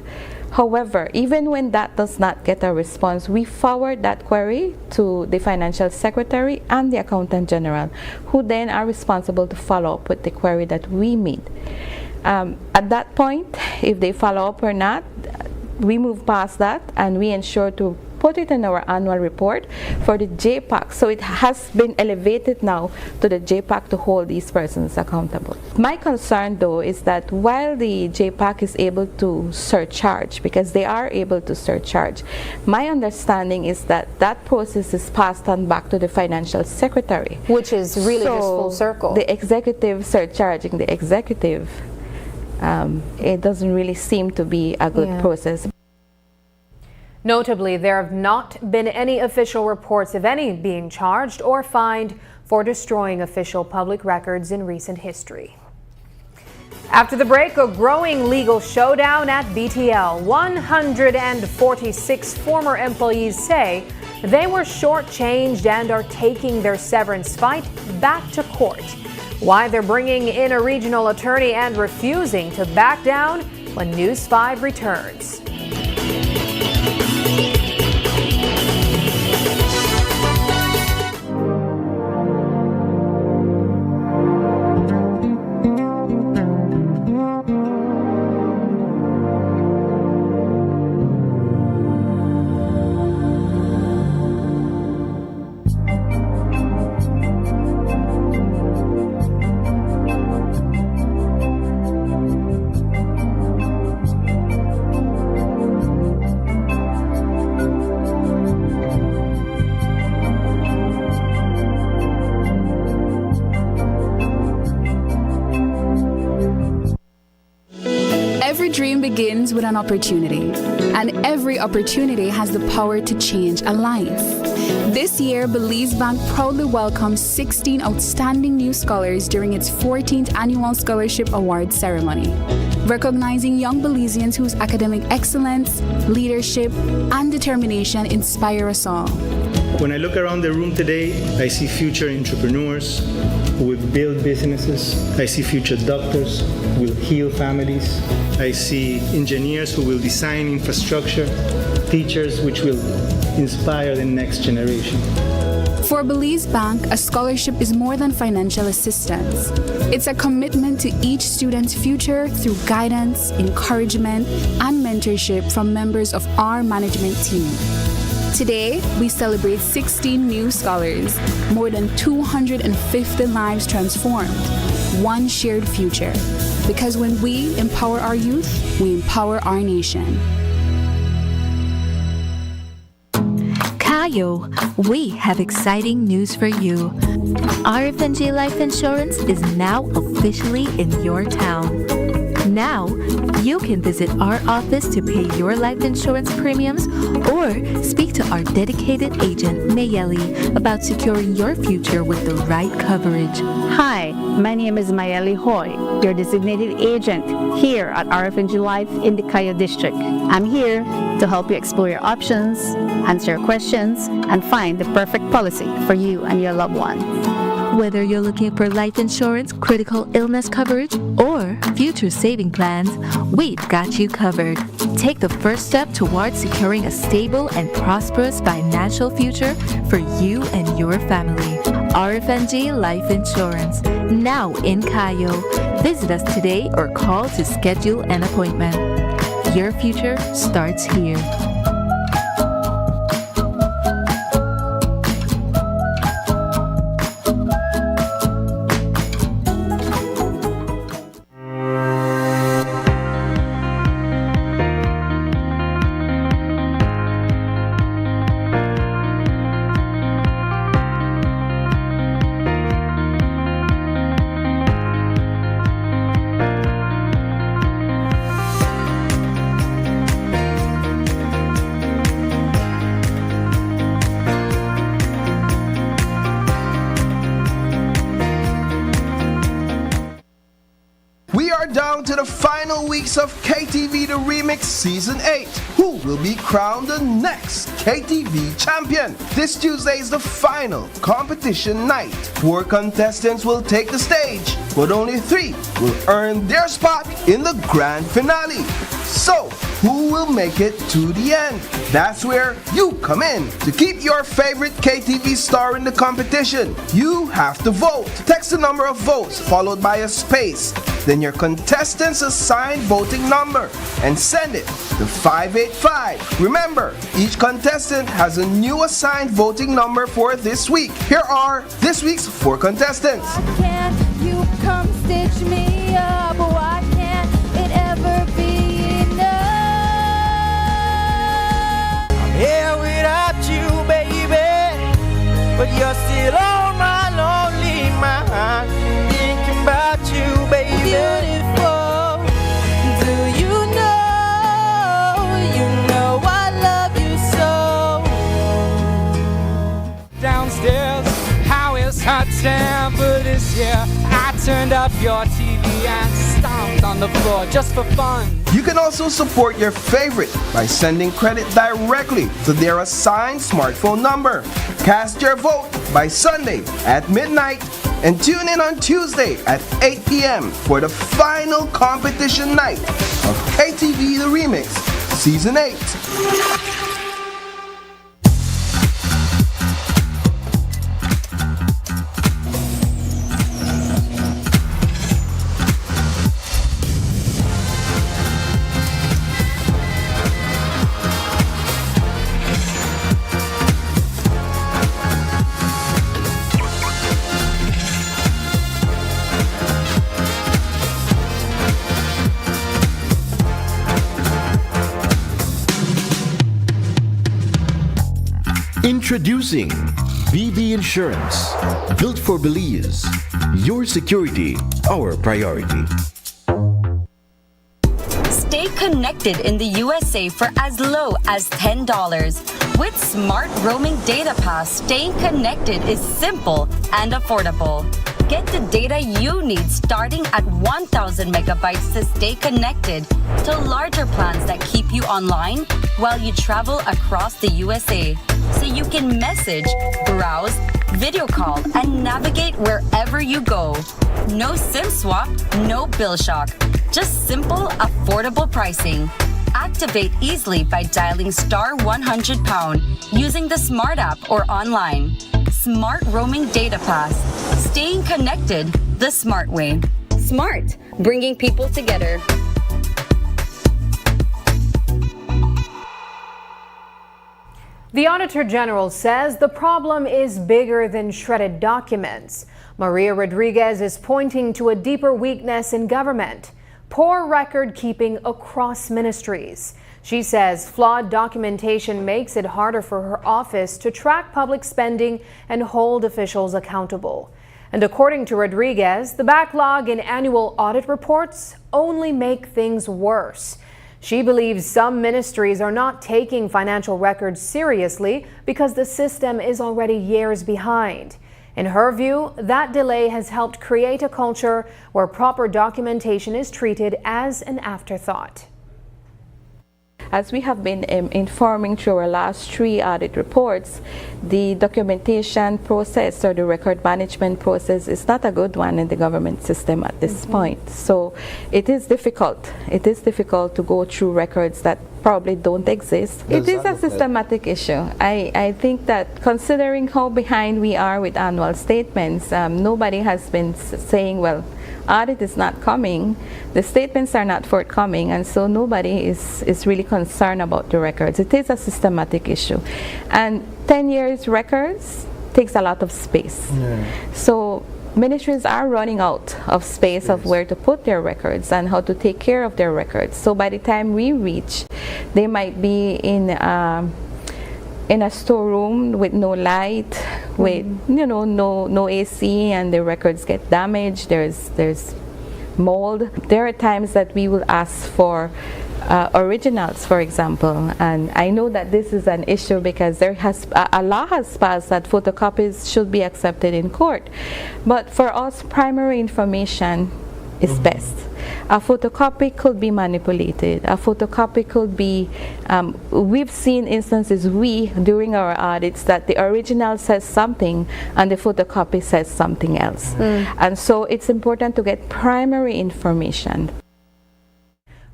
Speaker 22: However, even when that does not get a response, we forward that query to the Financial Secretary and the Accountant General, who then are responsible to follow up with the query that we made. At that point, if they follow up or not, we move past that and we ensure to put it in our annual report for the JPAC. So it has been elevated now to the JPAC to hold these persons accountable. My concern though is that while the JPAC is able to surcharge, because they are able to surcharge, my understanding is that that process is passed on back to the Financial Secretary.
Speaker 1: Which is really just full circle.
Speaker 22: The executive surcharging the executive, it doesn't really seem to be a good process.
Speaker 1: Notably, there have not been any official reports of any being charged or fined for destroying official public records in recent history. After the break, a growing legal showdown at BTL. 146 former employees say they were shortchanged and are taking their severance fight back to court. Why they're bringing in a regional attorney and refusing to back down when News 5 returns.
Speaker 2: Every dream begins with an opportunity, and every opportunity has the power to change a life. This year, Belize Bank proudly welcomes 16 outstanding new scholars during its 14th annual Scholarship Award ceremony, recognizing young Belizeans whose academic excellence, leadership, and determination inspire us all.
Speaker 3: When I look around the room today, I see future entrepreneurs who will build businesses. I see future doctors who will heal families. I see engineers who will design infrastructure, teachers which will inspire the next generation.
Speaker 2: For Belize Bank, a scholarship is more than financial assistance. It's a commitment to each student's future through guidance, encouragement, and mentorship from members of our management team. Today, we celebrate 16 new scholars, more than 250 lives transformed, one shared future. Because when we empower our youth, we empower our nation.
Speaker 23: Caye, we have exciting news for you. RFNG Life Insurance is now officially in your town. Now, you can visit our office to pay your life insurance premiums or speak to our dedicated agent, Mayeli, about securing your future with the right coverage.
Speaker 24: Hi, my name is Mayeli Hoy, your designated agent here at RFNG Life in the Caye district. I'm here to help you explore your options, answer your questions, and find the perfect policy for you and your loved ones.
Speaker 23: Whether you're looking for life insurance, critical illness coverage, or future saving plans, we've got you covered. Take the first step towards securing a stable and prosperous financial future for you and your family. RFNG Life Insurance, now in Caye. Visit us today or call to schedule an appointment. Your future starts here.
Speaker 15: Down to the final weeks of KTV The Remix Season 8. Who will be crowned the next KTV champion? This Tuesday is the final competition night. 4 contestants will take the stage, but only 3 will earn their spot in the grand finale. So, who will make it to the end? That's where you come in. To keep your favorite KTV star in the competition, you have to vote. Text the number of votes followed by a space, then your contestant's assigned voting number, and send it to 585. Remember, each contestant has a new assigned voting number for this week. Here are this week's 4 contestants.
Speaker 16: Why can't you come stitch me up? Why can't it ever be enough?
Speaker 17: I'm here without you, baby, but you're still on my lonely mind. Thinking about you, baby.
Speaker 16: Beautiful. Do you know I love you so.
Speaker 4: Downstairs, how is her temper this year? I turned up your TV and stomped on the floor just for fun.
Speaker 15: You can also support your favorite by sending credit directly to their assigned smartphone number. Cast your vote by Sunday at midnight and tune in on Tuesday at 8 p.m. for the final competition night of KTV The Remix Season 8.
Speaker 6: Introducing BB Insurance, built for Belize. Your security, our priority.
Speaker 7: Stay connected in the USA for as low as $10. With Smart Roaming Data Pass, staying connected is simple and affordable. Get the data you need starting at 1,000 megabytes to stay connected to larger plans that keep you online while you travel across the USA. So you can message, browse, video call, and navigate wherever you go. No SIM swap, no bill shock. Just simple, affordable pricing. Activate easily by dialing *100# using the Smart app or online. Smart Roaming Data Pass. Staying connected the smart way. Smart, bringing people together.
Speaker 1: The Auditor General says the problem is bigger than shredded documents. Maria Rodriguez is pointing to a deeper weakness in government: poor record keeping across ministries. She says flawed documentation makes it harder for her office to track public spending and hold officials accountable. And according to Rodriguez, the backlog in annual audit reports only make things worse. She believes some ministries are not taking financial records seriously because the system is already years behind. In her view, that delay has helped create a culture where proper documentation is treated as an afterthought.
Speaker 22: As we have been informing through our last 3 audit reports, the documentation process or the record management process is not a good one in the government system at this point. So it is difficult. It is difficult to go through records that probably don't exist. It is a systematic issue. I think that considering how behind we are with annual statements, nobody has been saying, well, audit is not coming, the statements are not forthcoming, and so nobody is really concerned about the records. It is a systematic issue. And 10 years records takes a lot of space. So ministries are running out of space of where to put their records and how to take care of their records. So by the time we reach, they might be in a storeroom with no light, with no AC, and the records get damaged. There's mold. There are times that we will ask for originals, for example, and I know that this is an issue because a law has passed that photocopies should be accepted in court. But for us, primary information is best. A photocopy could be manipulated. A photocopy could be, we've seen instances during our audits that the original says something and the photocopy says something else. And so it's important to get primary information.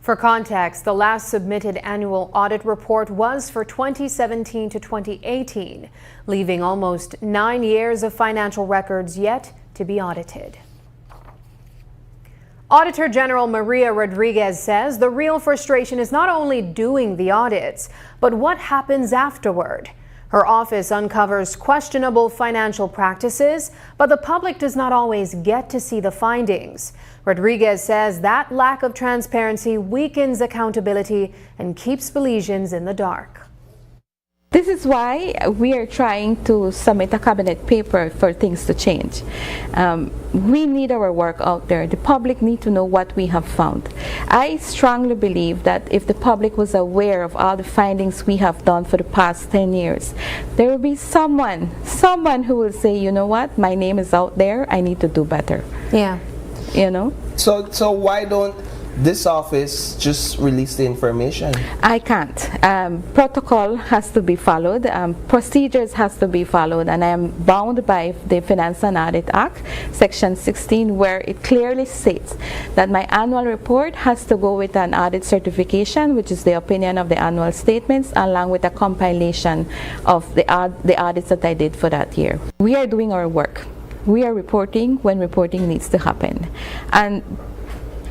Speaker 1: For context, the last submitted annual audit report was for 2017 to 2018, leaving almost 9 years of financial records yet to be audited. Auditor General Maria Rodriguez says the real frustration is not only doing the audits, but what happens afterward. Her office uncovers questionable financial practices, but the public does not always get to see the findings. Rodriguez says that lack of transparency weakens accountability and keeps Belizeans in the dark.
Speaker 22: This is why we are trying to submit a cabinet paper for things to change. We need our work out there. The public need to know what we have found. I strongly believe that if the public was aware of all the findings we have done for the past 10 years, there will be someone who will say, you know what, my name is out there, I need to do better.
Speaker 1: Yeah.
Speaker 22: You know?
Speaker 15: So why don't this office just release the information?
Speaker 22: I can't. Protocol has to be followed. Procedures has to be followed, and I am bound by the Finance and Audit Act, Section 16, where it clearly states that my annual report has to go with an audit certification, which is the opinion of the annual statements, along with a compilation of the audits that I did for that year. We are doing our work. We are reporting when reporting needs to happen. And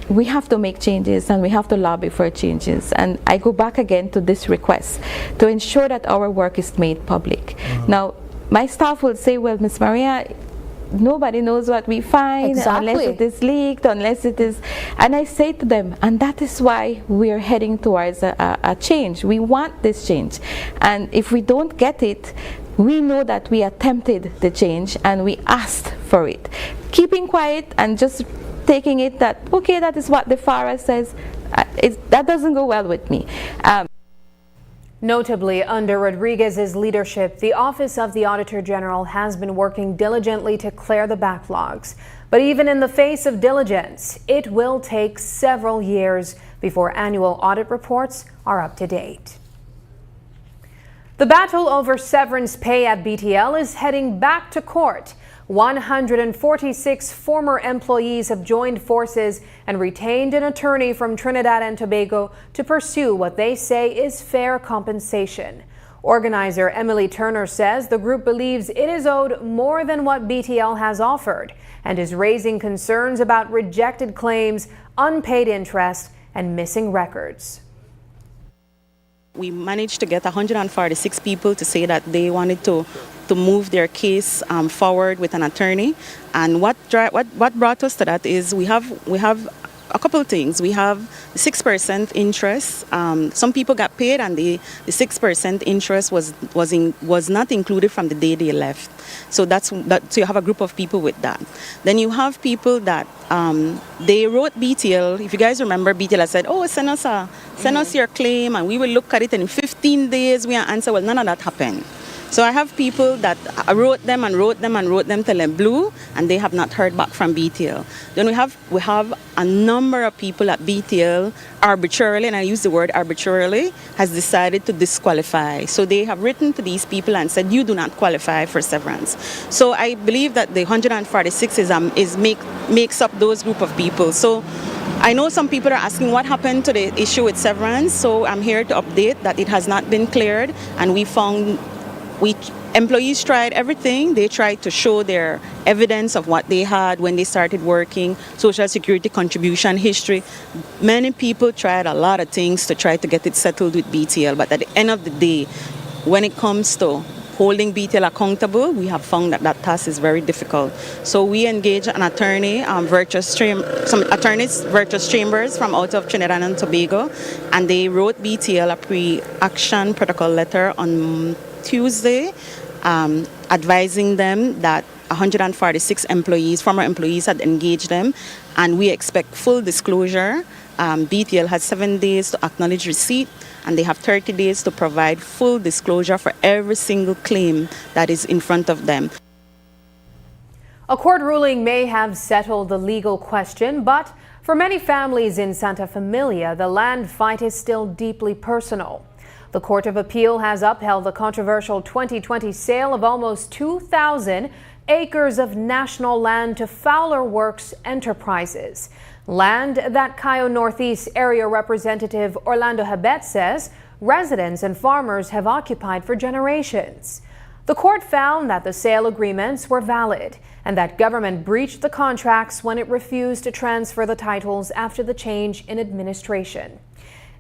Speaker 22: we have to make changes, and we have to lobby for changes. And I go back again to this request to ensure that our work is made public. Now, my staff will say, well, Ms. Maria, nobody knows what we find unless it is leaked, unless it is, and I say to them, and that is why we are heading towards a change. We want this change, and if we don't get it, we know that we attempted the change and we asked for it. Keeping quiet and just taking it that, okay, that is what the FARA says, that doesn't go well with me.
Speaker 1: Notably, under Rodriguez's leadership, the Office of the Auditor General has been working diligently to clear the backlogs. But even in the face of diligence, it will take several years before annual audit reports are up to date. The battle over severance pay at BTL is heading back to court. 146 former employees have joined forces and retained an attorney from Trinidad and Tobago to pursue what they say is fair compensation. Organizer Emily Turner says the group believes it is owed more than what BTL has offered and is raising concerns about rejected claims, unpaid interest, and missing records.
Speaker 8: We managed to get 146 people to say that they wanted to move their case forward with an attorney. And what brought us to that is we have a couple of things. We have the 6% interest. Some people got paid, and the 6% interest was not included from the day they left. So so you have a group of people with that. Then you have people that they wrote BTL. If you guys remember, BTL said, "Oh, send us your claim, and we will look at it, and in 15 days we will answer." Well, none of that happened. So I have people that wrote them till they're blue, and they have not heard back from BTL. Then we have a number of people at BTL arbitrarily, and I use the word arbitrarily, has decided to disqualify. So they have written to these people and said, you do not qualify for severance. So I believe that the 146 makes up those group of people. So I know some people are asking what happened to the issue with severance. So I'm here to update that it has not been cleared, and we Employees tried everything. They tried to show their evidence of what they had when they started working, Social Security contribution history. Many people tried a lot of things to try to get it settled with BTL, but at the end of the day, when it comes to holding BTL accountable, we have found that that task is very difficult. So we engaged an attorney, some attorneys, Virtuous Chambers from out of Trinidad and Tobago, and they wrote BTL a pre-action protocol letter on Tuesday, advising them that 146 employees, former employees, had engaged them, and we expect full disclosure. BTL has 7 days to acknowledge receipt, and they have 30 days to provide full disclosure for every single claim that is in front of them.
Speaker 1: A court ruling may have settled the legal question, but for many families in Santa Familia, the land fight is still deeply personal. The Court of Appeal has upheld the controversial 2020 sale of almost 2,000 acres of national land to Fowler Works Enterprises. Land that Caye Northeast Area Representative Orlando Habet says residents and farmers have occupied for generations. The court found that the sale agreements were valid and that government breached the contracts when it refused to transfer the titles after the change in administration.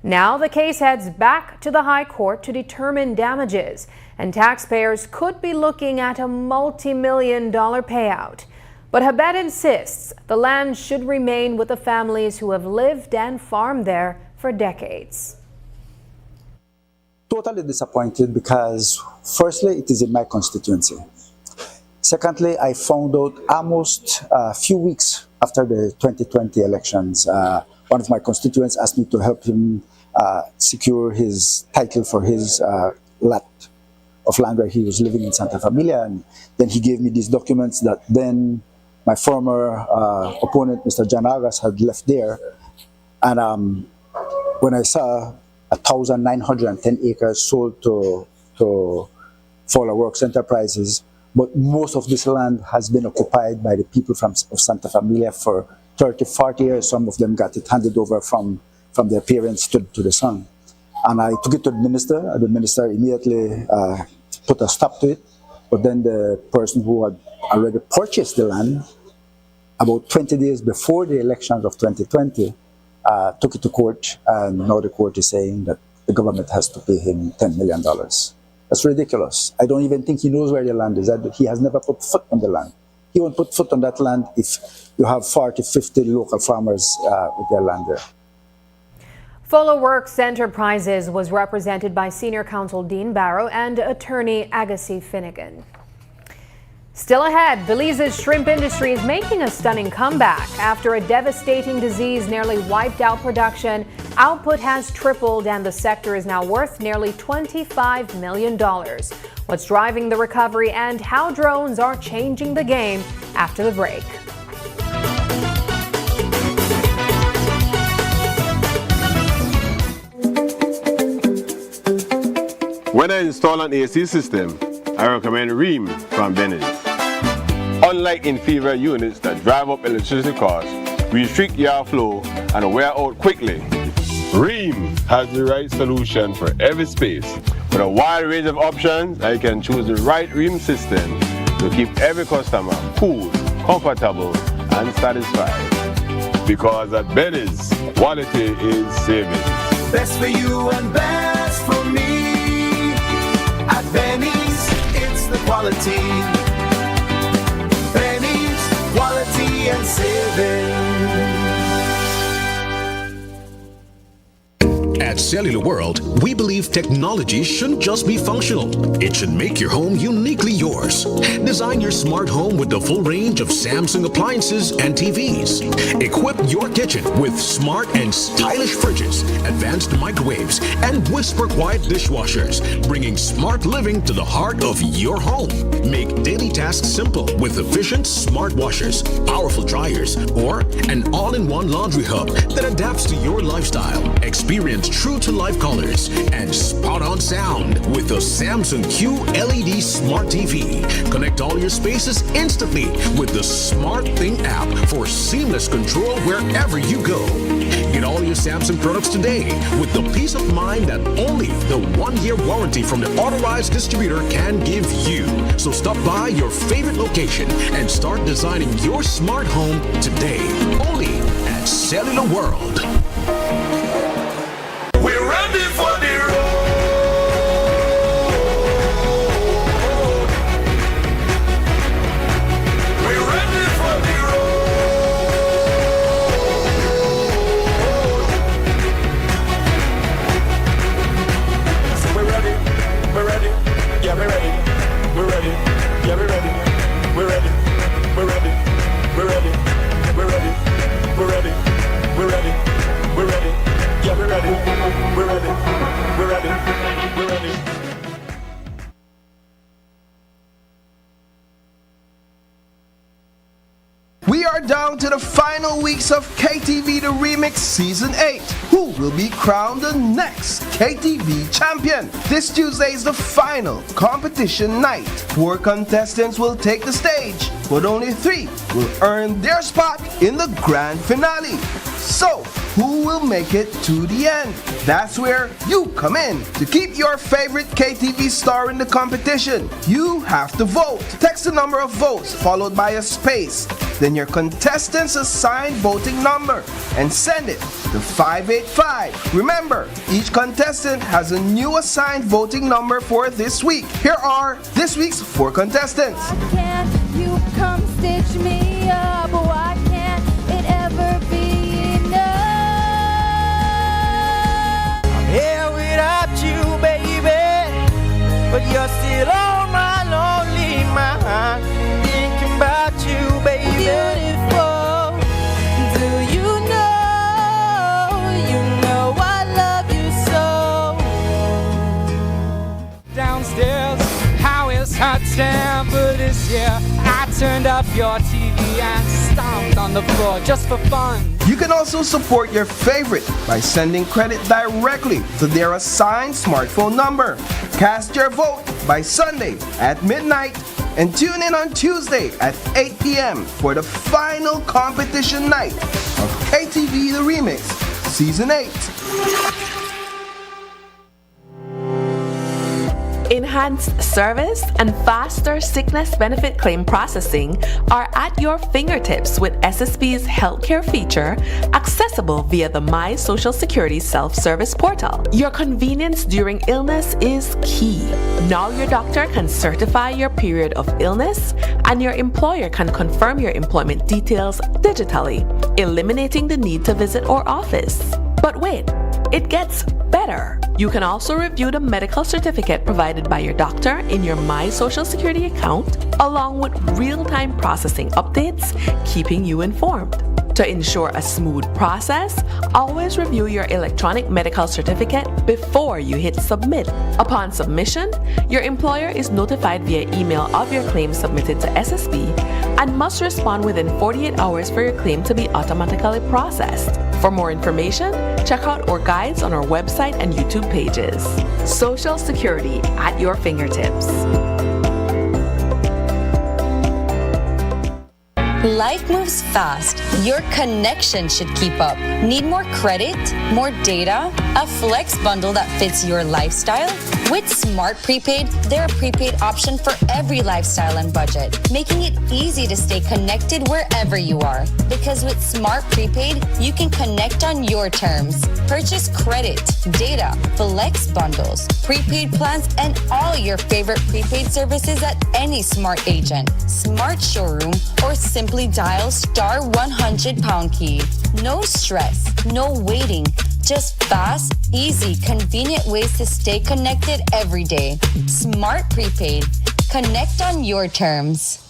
Speaker 1: Now the case heads back to the High Court to determine damages, and taxpayers could be looking at a multi-million-dollar payout. But Habet insists the land should remain with the families who have lived and farmed there for decades.
Speaker 19: Totally disappointed because, firstly, it is in my constituency. Secondly, I found out almost a few weeks after the 2020 elections, one of my constituents asked me to help him secure his title for his lot of land where he was living in Santa Familia. And then he gave me these documents that then my former opponent, Mr. John Agas, had left there. And when I saw 1,910 acres sold to Fowler Works Enterprises, but most of this land has been occupied by the people of Santa Familia for 30, 40 years. Some of them got it handed over from their parents to the son. And I took it to the minister. The minister immediately put a stop to it. But then the person who had already purchased the land, about 20 days before the elections of 2020, took it to court. And now the court is saying that the government has to pay him $10 million. That's ridiculous. I don't even think he knows where the land is. He has never put foot on the land. He won't put foot on that land if you have 40, 50 local farmers with their land there.
Speaker 1: Fowler Works Enterprises was represented by Senior Counsel Dean Barrow and Attorney Agassi Finnegan. Still ahead, Belize's shrimp industry is making a stunning comeback. After a devastating disease nearly wiped out production, output has tripled and the sector is now worth nearly $25 million. What's driving the recovery and how drones are changing the game after the break.
Speaker 9: When I install an AC system, I recommend Ream from Belize. Unlike inferior units that drive up electricity costs, restrict yard flow, and wear out quickly, Ream has the right solution for every space. With a wide range of options, I can choose the right Ream system to keep every customer cool, comfortable, and satisfied. Because at Belize, quality is saving.
Speaker 10: Best for you and best for me. At Benny's, it's the quality. Benny's, quality and saving.
Speaker 11: At Cellular World, we believe technology shouldn't just be functional. It should make your home uniquely yours. Design your smart home with the full range of Samsung appliances and TVs. Equip your kitchen with smart and stylish fridges, advanced microwaves, and whisper quiet dishwashers, bringing smart living to the heart of your home. Make daily tasks simple with efficient smart washers, powerful dryers, or an all-in-one laundry hub that adapts to your lifestyle. Experience true-to-life colors and spot-on sound with the Samsung Q LED Smart TV. Connect all your spaces instantly with the Smart Thing app for seamless control wherever you go. Get all your Samsung products today with the peace of mind that only the 1-year 1-year warranty from the authorized distributor can give you. So stop by your favorite location and start designing your smart home today. Only at Cellular World.
Speaker 10: We're ready for the road. We're ready for the road. So we're ready. We're ready. Yeah, we're ready. We're ready. Yeah, we're ready. We're ready. We're ready. We're ready. We're ready. We're ready. We're ready. We're ready. Yeah, we're ready. We're ready. We're ready. We're ready.
Speaker 15: We are down to the final weeks of KTV The Remix Season 8. Who will be crowned the next KTV champion? This Tuesday is the final competition night. 4 contestants will take the stage, but only 3 will earn their spot in the grand finale. So, who will make it to the end? That's where you come in. To keep your favorite KTV star in the competition, you have to vote. Text the number of votes followed by a space, then your contestant's assigned voting number, and send it to 585. Remember, each contestant has a new assigned voting number for this week. Here are this week's 4 contestants.
Speaker 16: Can you come stitch me up? Why can't it ever be enough?
Speaker 17: Here without you, baby, but you're still on my lonely mind. Thinking about you, baby.
Speaker 16: Beautiful. Do you know I love you so?
Speaker 4: Downstairs, how is her temper this year? I turned up your TV and stomped on the floor just for fun.
Speaker 15: You can also support your favorite by sending credit directly to their assigned smartphone number. Cast your vote by Sunday at midnight and tune in on Tuesday at 8 p.m. for the final competition night of KTV The Remix Season 8.
Speaker 12: Enhanced service and faster sickness benefit claim processing are at your fingertips with SSB's healthcare feature accessible via the My Social Security self-service portal. Your convenience during illness is key. Now your doctor can certify your period of illness and your employer can confirm your employment details digitally, eliminating the need to visit our office. But wait, it gets better. You can also review the medical certificate provided by your doctor in your My Social Security account, along with real-time processing updates, keeping you informed. To ensure a smooth process, always review your electronic medical certificate before you hit submit. Upon submission, your employer is notified via email of your claim submitted to SSB and must respond within 48 hours for your claim to be automatically processed. For more information, check out our guides on our website and YouTube pages. Social Security at your fingertips.
Speaker 7: Life moves fast. Your connection should keep up. Need more credit? More data? A flex bundle that fits your lifestyle? With Smart Prepaid, they're a prepaid option for every lifestyle and budget, making it easy to stay connected wherever you are. Because with Smart Prepaid, you can connect on your terms. Purchase credit, data, flex bundles, prepaid plans, and all your favorite prepaid services at any Smart agent, Smart showroom, or simply dial *100# key. No stress, no waiting. Just fast, easy, convenient ways to stay connected every day. Smart Prepaid. Connect on your terms.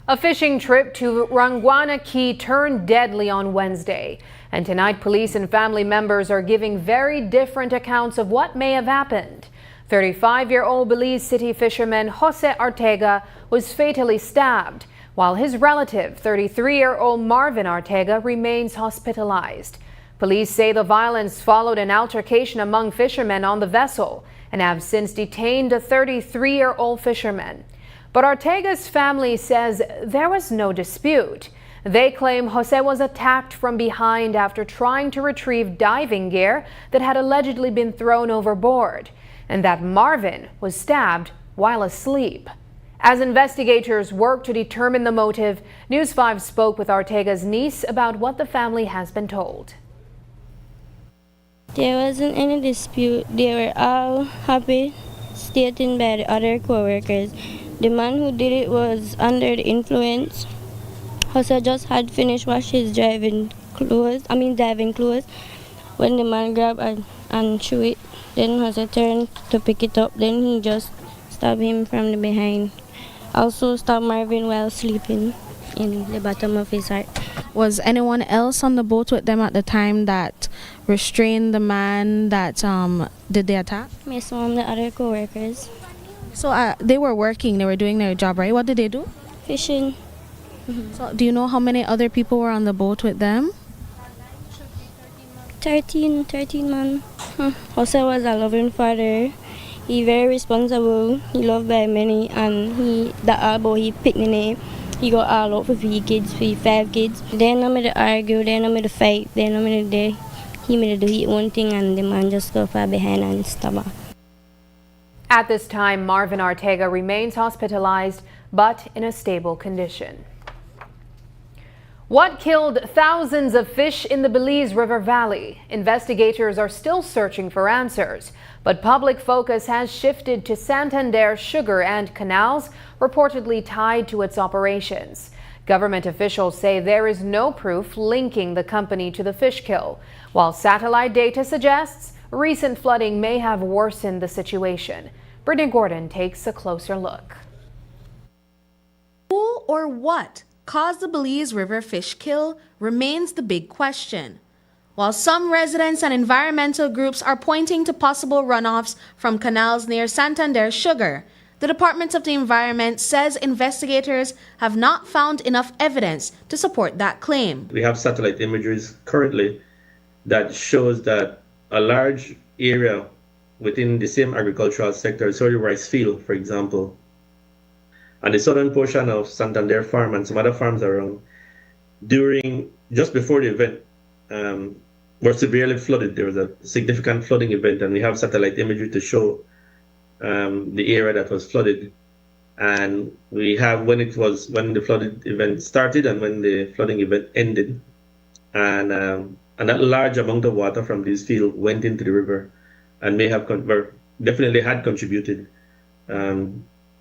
Speaker 1: A fishing trip to Ranguana Caye turned deadly on Wednesday. And tonight, police and family members are giving very different accounts of what may have happened. 35-year-old Belize City fisherman Jose Ortega was fatally stabbed, while his relative, 33-year-old Marvin Ortega, remains hospitalized. Police say the violence followed an altercation among fishermen on the vessel and have since detained a 33-year-old fisherman. But Ortega's family says there was no dispute. They claim Jose was attacked from behind after trying to retrieve diving gear that had allegedly been thrown overboard, and that Marvin was stabbed while asleep. As investigators work to determine the motive, News 5 spoke with Ortega's niece about what the family has been told.
Speaker 13: There wasn't any dispute. They were all happy, stating by the other co-workers. The man who did it was under the influence. Jose just had finished washing his diving clothes when the man grabbed and threw it. Then Jose turned to pick it up. Then he just stabbed him from the behind. Also stabbed Marvin while sleeping in the bottom of his heart.
Speaker 14: Was anyone else on the boat with them at the time that restrained the man that did the attack?
Speaker 13: Yes, some of the other co-workers.
Speaker 14: So they were working, they were doing their job, right? What did they do?
Speaker 13: Fishing.
Speaker 14: So do you know how many other people were on the boat with them?
Speaker 13: 13 man. Jose was a loving father. He very responsible. He loved by many, and he picked the name. He got all up for 3 kids, 5 kids. Then I made to argue, then I made to fight, then I made to he made to do his own thing, and the man just go far behind and stab her.
Speaker 1: At this time, Marvin Ortega remains hospitalized, but in a stable condition. What killed thousands of fish in the Belize River Valley? Investigators are still searching for answers, but public focus has shifted to Santander Sugar and Canals, reportedly tied to its operations. Government officials say there is no proof linking the company to the fish kill, while satellite data suggests recent flooding may have worsened the situation. Brittany Gordon takes a closer look.
Speaker 18: Who or what caused the Belize River fish kill remains the big question. While some residents and environmental groups are pointing to possible runoffs from canals near Santander Sugar, the Department of the Environment says investigators have not found enough evidence to support that claim.
Speaker 20: We have satellite images currently that shows that a large area within the same agricultural sector, sorry, rice field, for example, and the southern portion of Santander Farm and some other farms around, just before the event, were severely flooded. There was a significant flooding event, and we have satellite imagery to show the area that was flooded. And we have when the flooded event started and when the flooding event ended. And that large amount of water from this field went into the river and definitely had contributed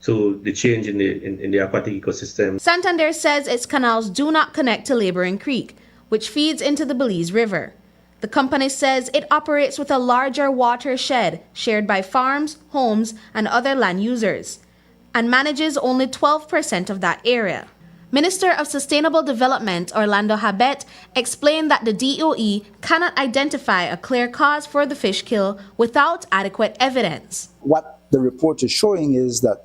Speaker 20: to the change in the aquatic ecosystem.
Speaker 18: Santander says its canals do not connect to Laboring Creek, which feeds into the Belize River. The company says it operates with a larger watershed shared by farms, homes, and other land users, and manages only 12% of that area. Minister of Sustainable Development Orlando Habet explained that the DOE cannot identify a clear cause for the fish kill without adequate evidence.
Speaker 19: What the report is showing is that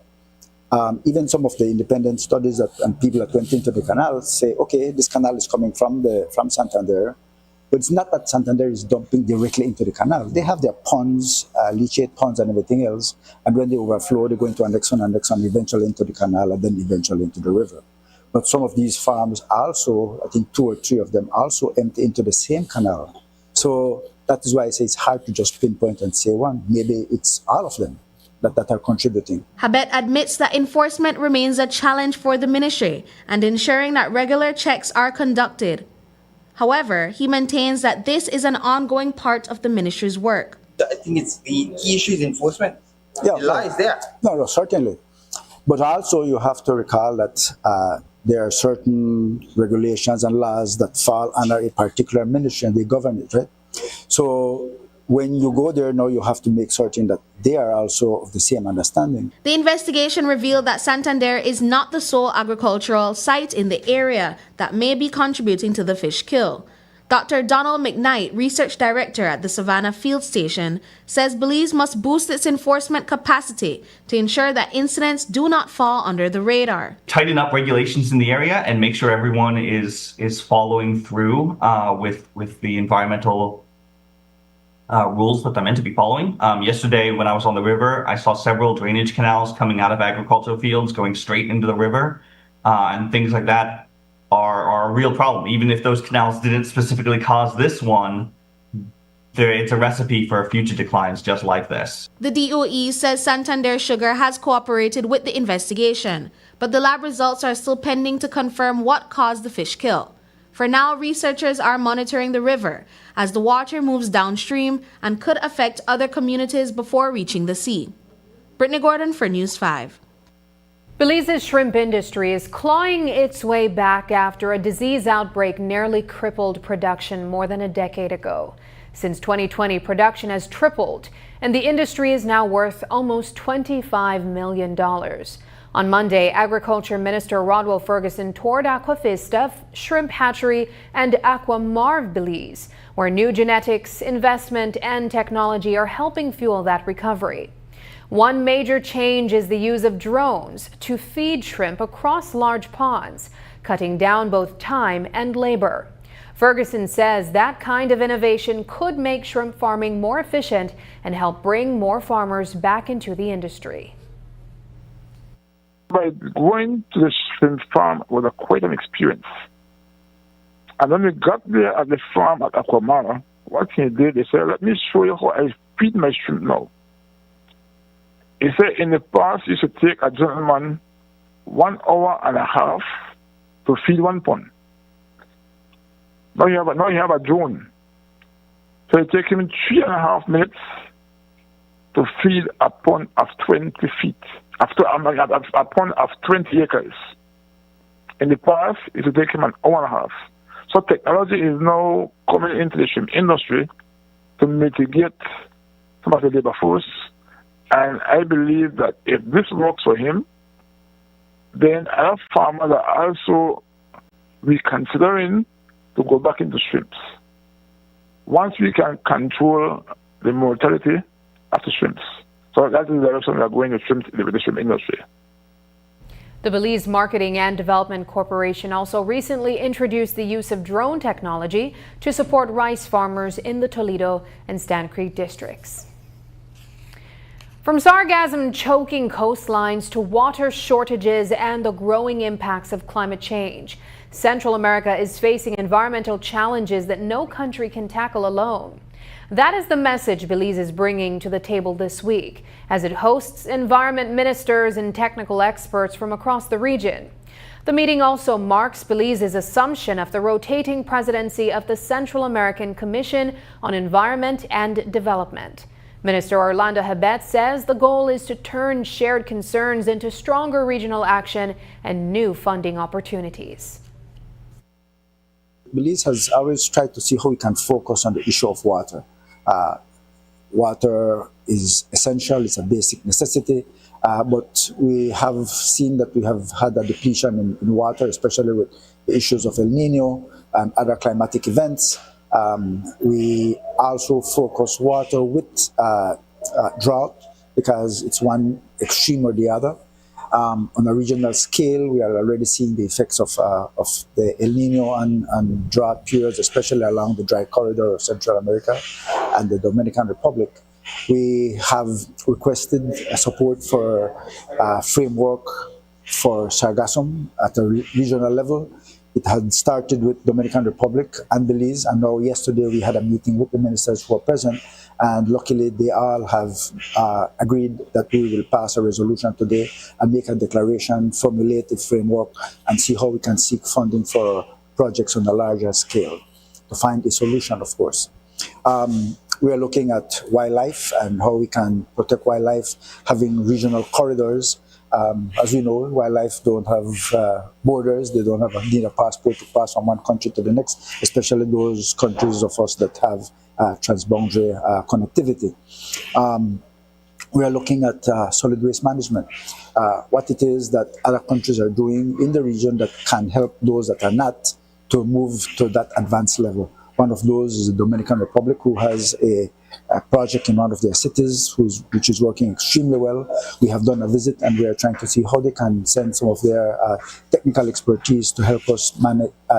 Speaker 19: even some of the independent studies and people that went into the canal say, okay, this canal is coming from Santander, but it's not that Santander is dumping directly into the canal. They have their ponds, leachate ponds and everything else, and when they overflow, they go into an next one, eventually into the canal, and then eventually into the river. But some of these farms also, I think 2 or 3 of them, also empty into the same canal. So that is why I say it's hard to just pinpoint and say one. Maybe it's all of them that are contributing.
Speaker 18: Habet admits that enforcement remains a challenge for the ministry and ensuring that regular checks are conducted. However, he maintains that this is an ongoing part of the ministry's work.
Speaker 25: I think it's the key issue is enforcement.
Speaker 19: Yeah,
Speaker 25: the law is there.
Speaker 19: No, certainly. But also you have to recall that there are certain regulations and laws that fall under a particular ministry and they govern it, right? So when you go there now, you have to make certain that they are also of the same understanding.
Speaker 18: The investigation revealed that Santander is not the sole agricultural site in the area that may be contributing to the fish kill. Dr. Donald McKnight, research director at the Savannah Field Station, says Belize must boost its enforcement capacity to ensure that incidents do not fall under the radar.
Speaker 26: Tighten up regulations in the area and make sure everyone is following through with the environmental rules that they're meant to be following. Yesterday, when I was on the river, I saw several drainage canals coming out of agricultural fields going straight into the river, and things like that are a real problem. Even if those canals didn't specifically cause this one, it's a recipe for future declines just like this.
Speaker 18: The DOE says Santander Sugar has cooperated with the investigation, but the lab results are still pending to confirm what caused the fish kill. For now, researchers are monitoring the river as the water moves downstream and could affect other communities before reaching the sea. Brittany Gordon for News 5.
Speaker 1: Belize's shrimp industry is clawing its way back after a disease outbreak nearly crippled production more than a decade ago. Since 2020, production has tripled, and the industry is now worth almost $25 million. On Monday, Agriculture Minister Rodwell Ferguson toured Aquafista Shrimp Hatchery and Aquamarv Belize, where new genetics, investment, and technology are helping fuel that recovery. One major change is the use of drones to feed shrimp across large ponds, cutting down both time and labor. Ferguson says that kind of innovation could make shrimp farming more efficient and help bring more farmers back into the industry.
Speaker 2: By going to the shrimp farm was quite an experience. And when we got there at the farm at Aquamara, what he did, he said, let me show you how I feed my shrimp now. He said, in the past, you should take a gentleman 1 hour and a half to feed 1 pond. Now you have a drone. So it takes him 3.5 minutes to feed a pond of 20 feet. After a pond of 20 acres. In the past, it would take him 1 hour and a half. So technology is now coming into the shrimp industry to mitigate some of the labor force. And I believe that if this works for him, then our farmers are also reconsidering to go back into shrimps. Once we can control the mortality of the shrimps. So that is the direction we are going with the shrimp industry.
Speaker 1: The Belize Marketing and Development Corporation also recently introduced the use of drone technology to support rice farmers in the Toledo and Stan Creek districts. From sargassum-choking coastlines to water shortages and the growing impacts of climate change, Central America is facing environmental challenges that no country can tackle alone. That is the message Belize is bringing to the table this week, as it hosts environment ministers and technical experts from across the region. The meeting also marks Belize's assumption of the rotating presidency of the Central American Commission on Environment and Development. Minister Orlando Habet says the goal is to turn shared concerns into stronger regional action and new funding opportunities.
Speaker 19: Belize has always tried to see how we can focus on the issue of water. Water is essential, it's a basic necessity, but we have seen that we have had a depletion in water, especially with the issues of El Nino and other climatic events. We also focus water with drought because it's one extreme or the other. On a regional scale, we are already seeing the effects of the El Nino and drought periods, especially along the dry corridor of Central America and the Dominican Republic. We have requested support for a framework for sargassum at a regional level. It had started with Dominican Republic and Belize, and now yesterday we had a meeting with the ministers who are present, and luckily they all have agreed that we will pass a resolution today and make a declaration, formulate a framework, and see how we can seek funding for projects on a larger scale to find a solution, of course. We are looking at wildlife and how we can protect wildlife, having regional corridors. As we know, wildlife don't have borders. They don't need a passport to pass from one country to the next, especially those countries of us that have transboundary connectivity. We are looking at solid waste management, what it is that other countries are doing in the region that can help those that are not to move to that advanced level. One of those is the Dominican Republic, who has a project in one of their cities which is working extremely well. We have done a visit and we are trying to see how they can send some of their technical expertise to help us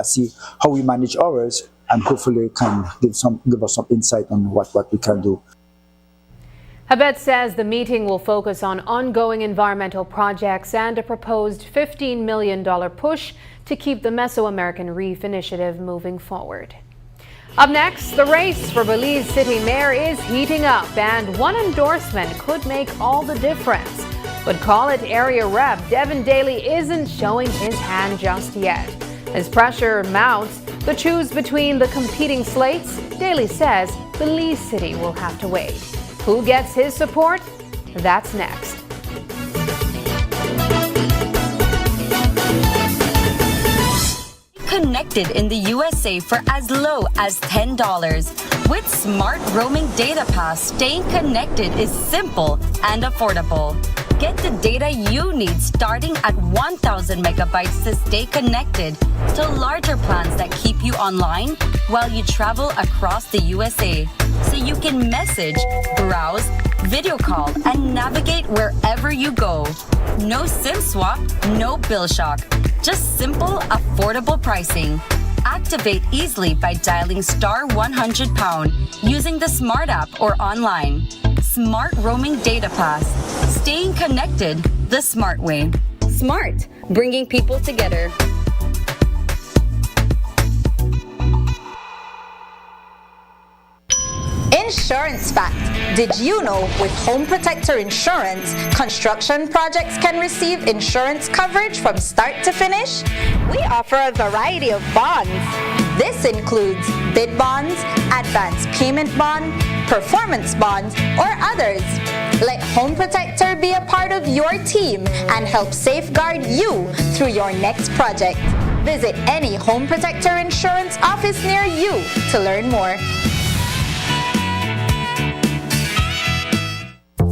Speaker 19: see how we manage ours, and hopefully can give us some insight on what we can do.
Speaker 1: Habet says the meeting will focus on ongoing environmental projects and a proposed $15 million push to keep the Mesoamerican Reef Initiative moving forward. Up next, the race for Belize City Mayor is heating up, and one endorsement could make all the difference. But call it area rep, Daly isn't showing his hand just yet. As pressure mounts to choose between the competing slates, Daly says Belize City will have to wait. Who gets his support? That's next.
Speaker 7: Connected in the USA for as low as $10. With Smart Roaming Data Pass, staying connected is simple and affordable. Get the data you need starting at 1,000 megabytes to stay connected to larger plans that keep you online while you travel across the USA. So you can message, browse, video call, and navigate wherever you go. No SIM swap, no bill shock. Just simple, affordable pricing. Activate easily by dialing *100# using the Smart app or online. Smart Roaming Data Pass. Staying connected the smart way. Smart, bringing people together.
Speaker 3: Insurance fact. Did you know with Home Protector Insurance, construction projects can receive insurance coverage from start to finish? We offer a variety of bonds. This includes bid bonds, advance payment bond, performance bonds, or others. Let Home Protector be a part of your team and help safeguard you through your next project. Visit any Home Protector Insurance office near you to learn more.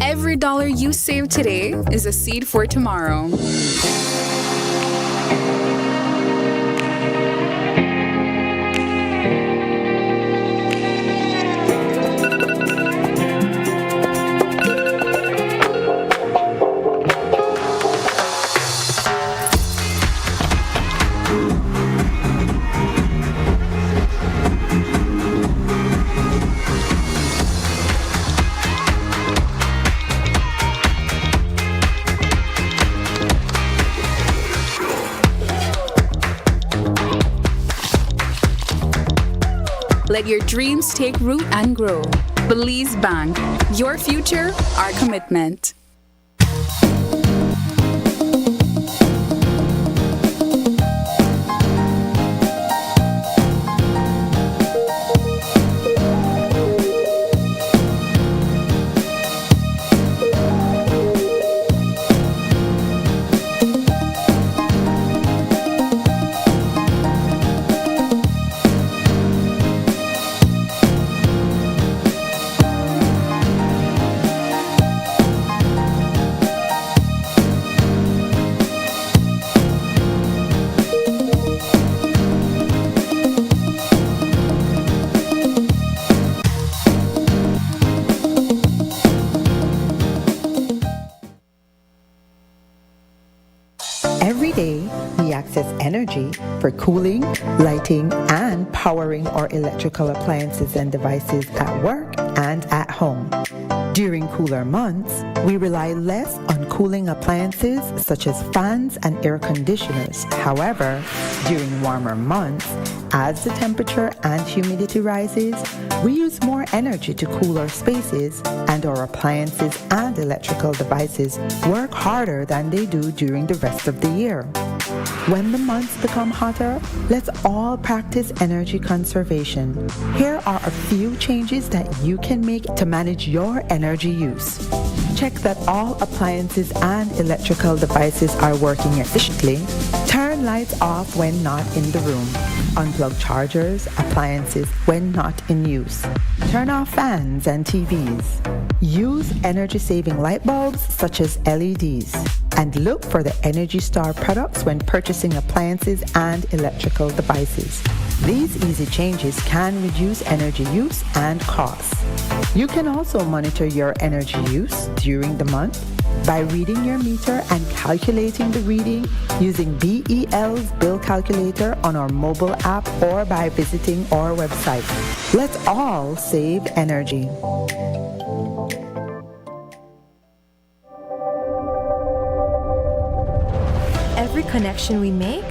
Speaker 5: Every dollar you save today is a seed for tomorrow. Let your dreams take root and grow. Belize Bank, your future, our commitment.
Speaker 6: Every day, we access energy for cooling, lighting, and powering our electrical appliances and devices at work and at home. During cooler months, we rely less on cooling appliances such as fans and air conditioners. However, during warmer months, as the temperature and humidity rises, we use more energy to cool our spaces, and our appliances and electrical devices work harder than they do during the rest of the year. When the months become hotter, let's all practice energy conservation. Here are a few changes that you can make to manage your energy use. Check that all appliances and electrical devices are working efficiently. Turn lights off when not in the room. Unplug chargers, appliances when not in use. Turn off fans and TVs. Use energy-saving light bulbs such as LEDs. And look for the Energy Star products when purchasing appliances and electrical devices. These easy changes can reduce energy use and costs. You can also monitor your energy use during the month by reading your meter and calculating the reading using BEL's bill calculator on our mobile app or by visiting our website. Let's all save energy.
Speaker 8: connection we make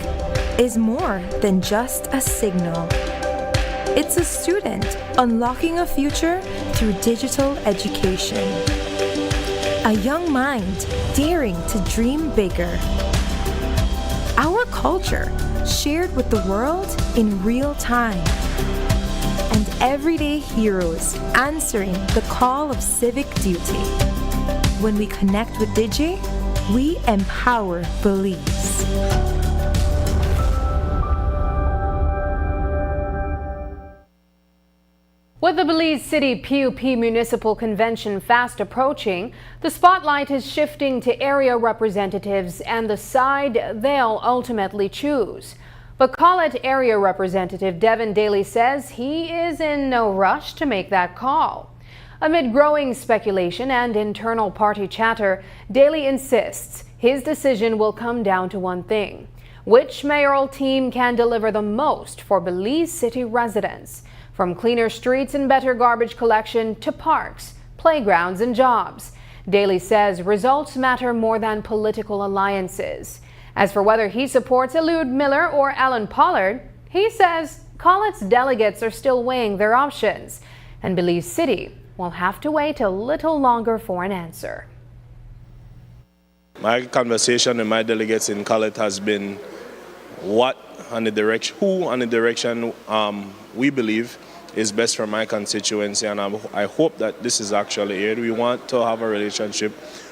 Speaker 8: is more than just a signal. It's a student unlocking a future through digital education. A young mind daring to dream bigger. Our culture shared with the world in real time. And everyday heroes answering the call of civic duty. When we connect with Digi, we empower Belize.
Speaker 1: With the Belize City PUP Municipal Convention fast approaching, the spotlight is shifting to area representatives and the side they'll ultimately choose. But Collet Area Representative Devin Daly says he is in no rush to make that call. Amid growing speculation and internal party chatter, Daly insists his decision will come down to one thing: which mayoral team can deliver the most for Belize City residents? From cleaner streets and better garbage collection to parks, playgrounds and jobs. Daly says results matter more than political alliances. As for whether he supports Elude Miller or Alan Pollard, he says Collet's delegates are still weighing their options, and Belize City will have to wait a little longer for an answer.
Speaker 9: My conversation with my delegates in Collet has been who and the direction we believe is best for my constituency, and I hope that this is actually it. We want to have a relationship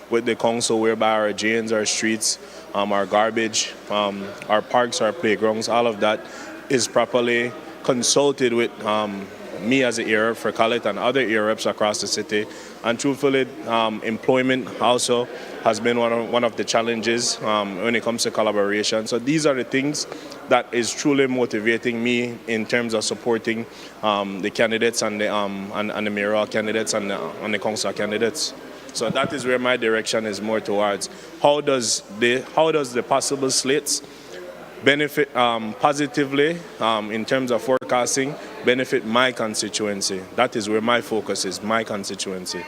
Speaker 9: with the council whereby our drains, our streets, our garbage, our parks, our playgrounds, all of that is properly consulted with me as an area for Collet and other areas across the city. And truthfully, employment also has been one of the challenges when it comes to collaboration. So these are the things that is truly motivating me in terms of supporting the candidates and the mayoral candidates and the council candidates. So that is where my direction is more towards. How does the possible slates benefit positively in terms of forecasting, benefit my constituency? That is where my focus is, my constituency.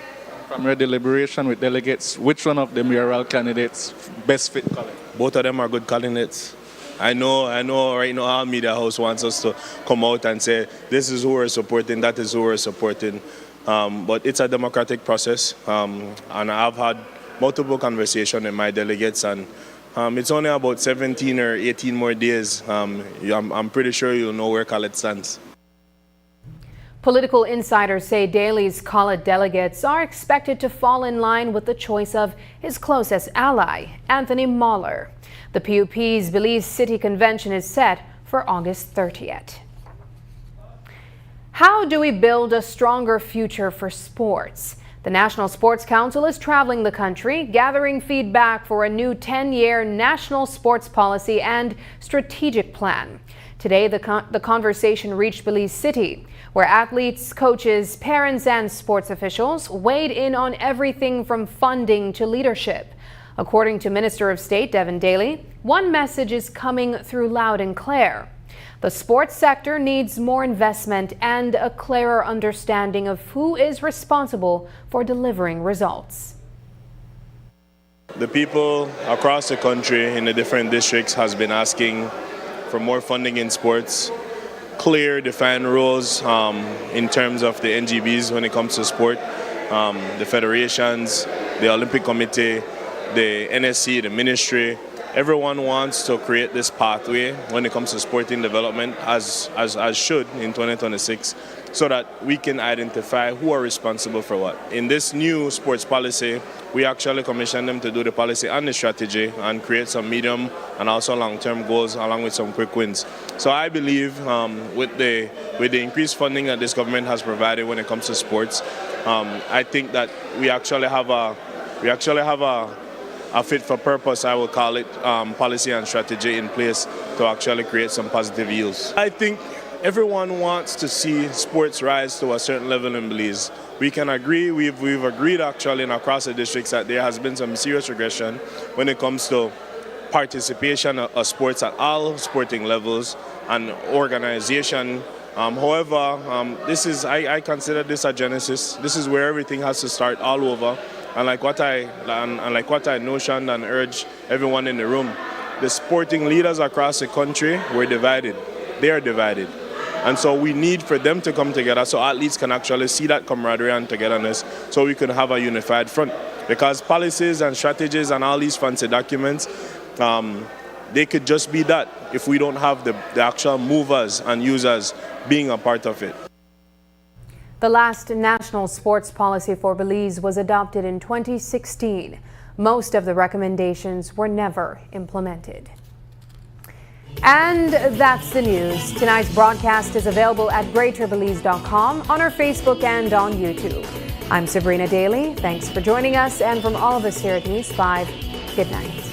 Speaker 21: From your deliberation with delegates, which one of the mayoral candidates best fit Collet?
Speaker 9: Both of them are good candidates. I know right now our media house wants us to come out and say this is who we're supporting, that is who we're supporting. But it's a democratic process, and I've had multiple conversations with my delegates, and it's only about 17 or 18 more days. I'm pretty sure you'll know where Collet stands.
Speaker 1: Political insiders say Daly's Collet delegates are expected to fall in line with the choice of his closest ally, Anthony Mahler. The PUP's Belize City Convention is set for August 30th. How do we build a stronger future for sports? The National Sports Council is traveling the country, gathering feedback for a new 10-year national sports policy and strategic plan. Today, the conversation reached Belize City, where athletes, coaches, parents, and sports officials weighed in on everything from funding to leadership. According to Minister of State Devin Daly, one message is coming through loud and clear. The sports sector needs more investment and a clearer understanding of who is responsible for delivering results.
Speaker 9: The people across the country in the different districts has been asking for more funding in sports, clear, defined roles in terms of the NGBs when it comes to sport, the federations, the Olympic Committee, the NSC, the ministry. Everyone wants to create this pathway when it comes to sporting development as should in 2026, so that we can identify who are responsible for what. In this new sports policy, we actually commissioned them to do the policy and the strategy and create some medium and also long-term goals along with some quick wins. So I believe with the increased funding that this government has provided when it comes to sports, I think that we actually have a fit for purpose, I will call it, policy and strategy in place to actually create some positive yields. I think everyone wants to see sports rise to a certain level in Belize. We can agree, we've agreed actually across the districts that there has been some serious regression when it comes to participation of sports at all sporting levels and organization. However, I consider this a genesis. This is where everything has to start all over. And like what I notioned and urge everyone in the room, the sporting leaders across the country were divided. They are divided. And so we need for them to come together so athletes can actually see that camaraderie and togetherness so we can have a unified front. Because policies and strategies and all these fancy documents, they could just be that if we don't have the actual movers and users being a part of it.
Speaker 1: The last national sports policy for Belize was adopted in 2016. Most of the recommendations were never implemented. And that's the news. Tonight's broadcast is available at greaterbelize.com, on our Facebook and on YouTube. I'm Sabrina Daly. Thanks for joining us, and from all of us here at News 5, good night.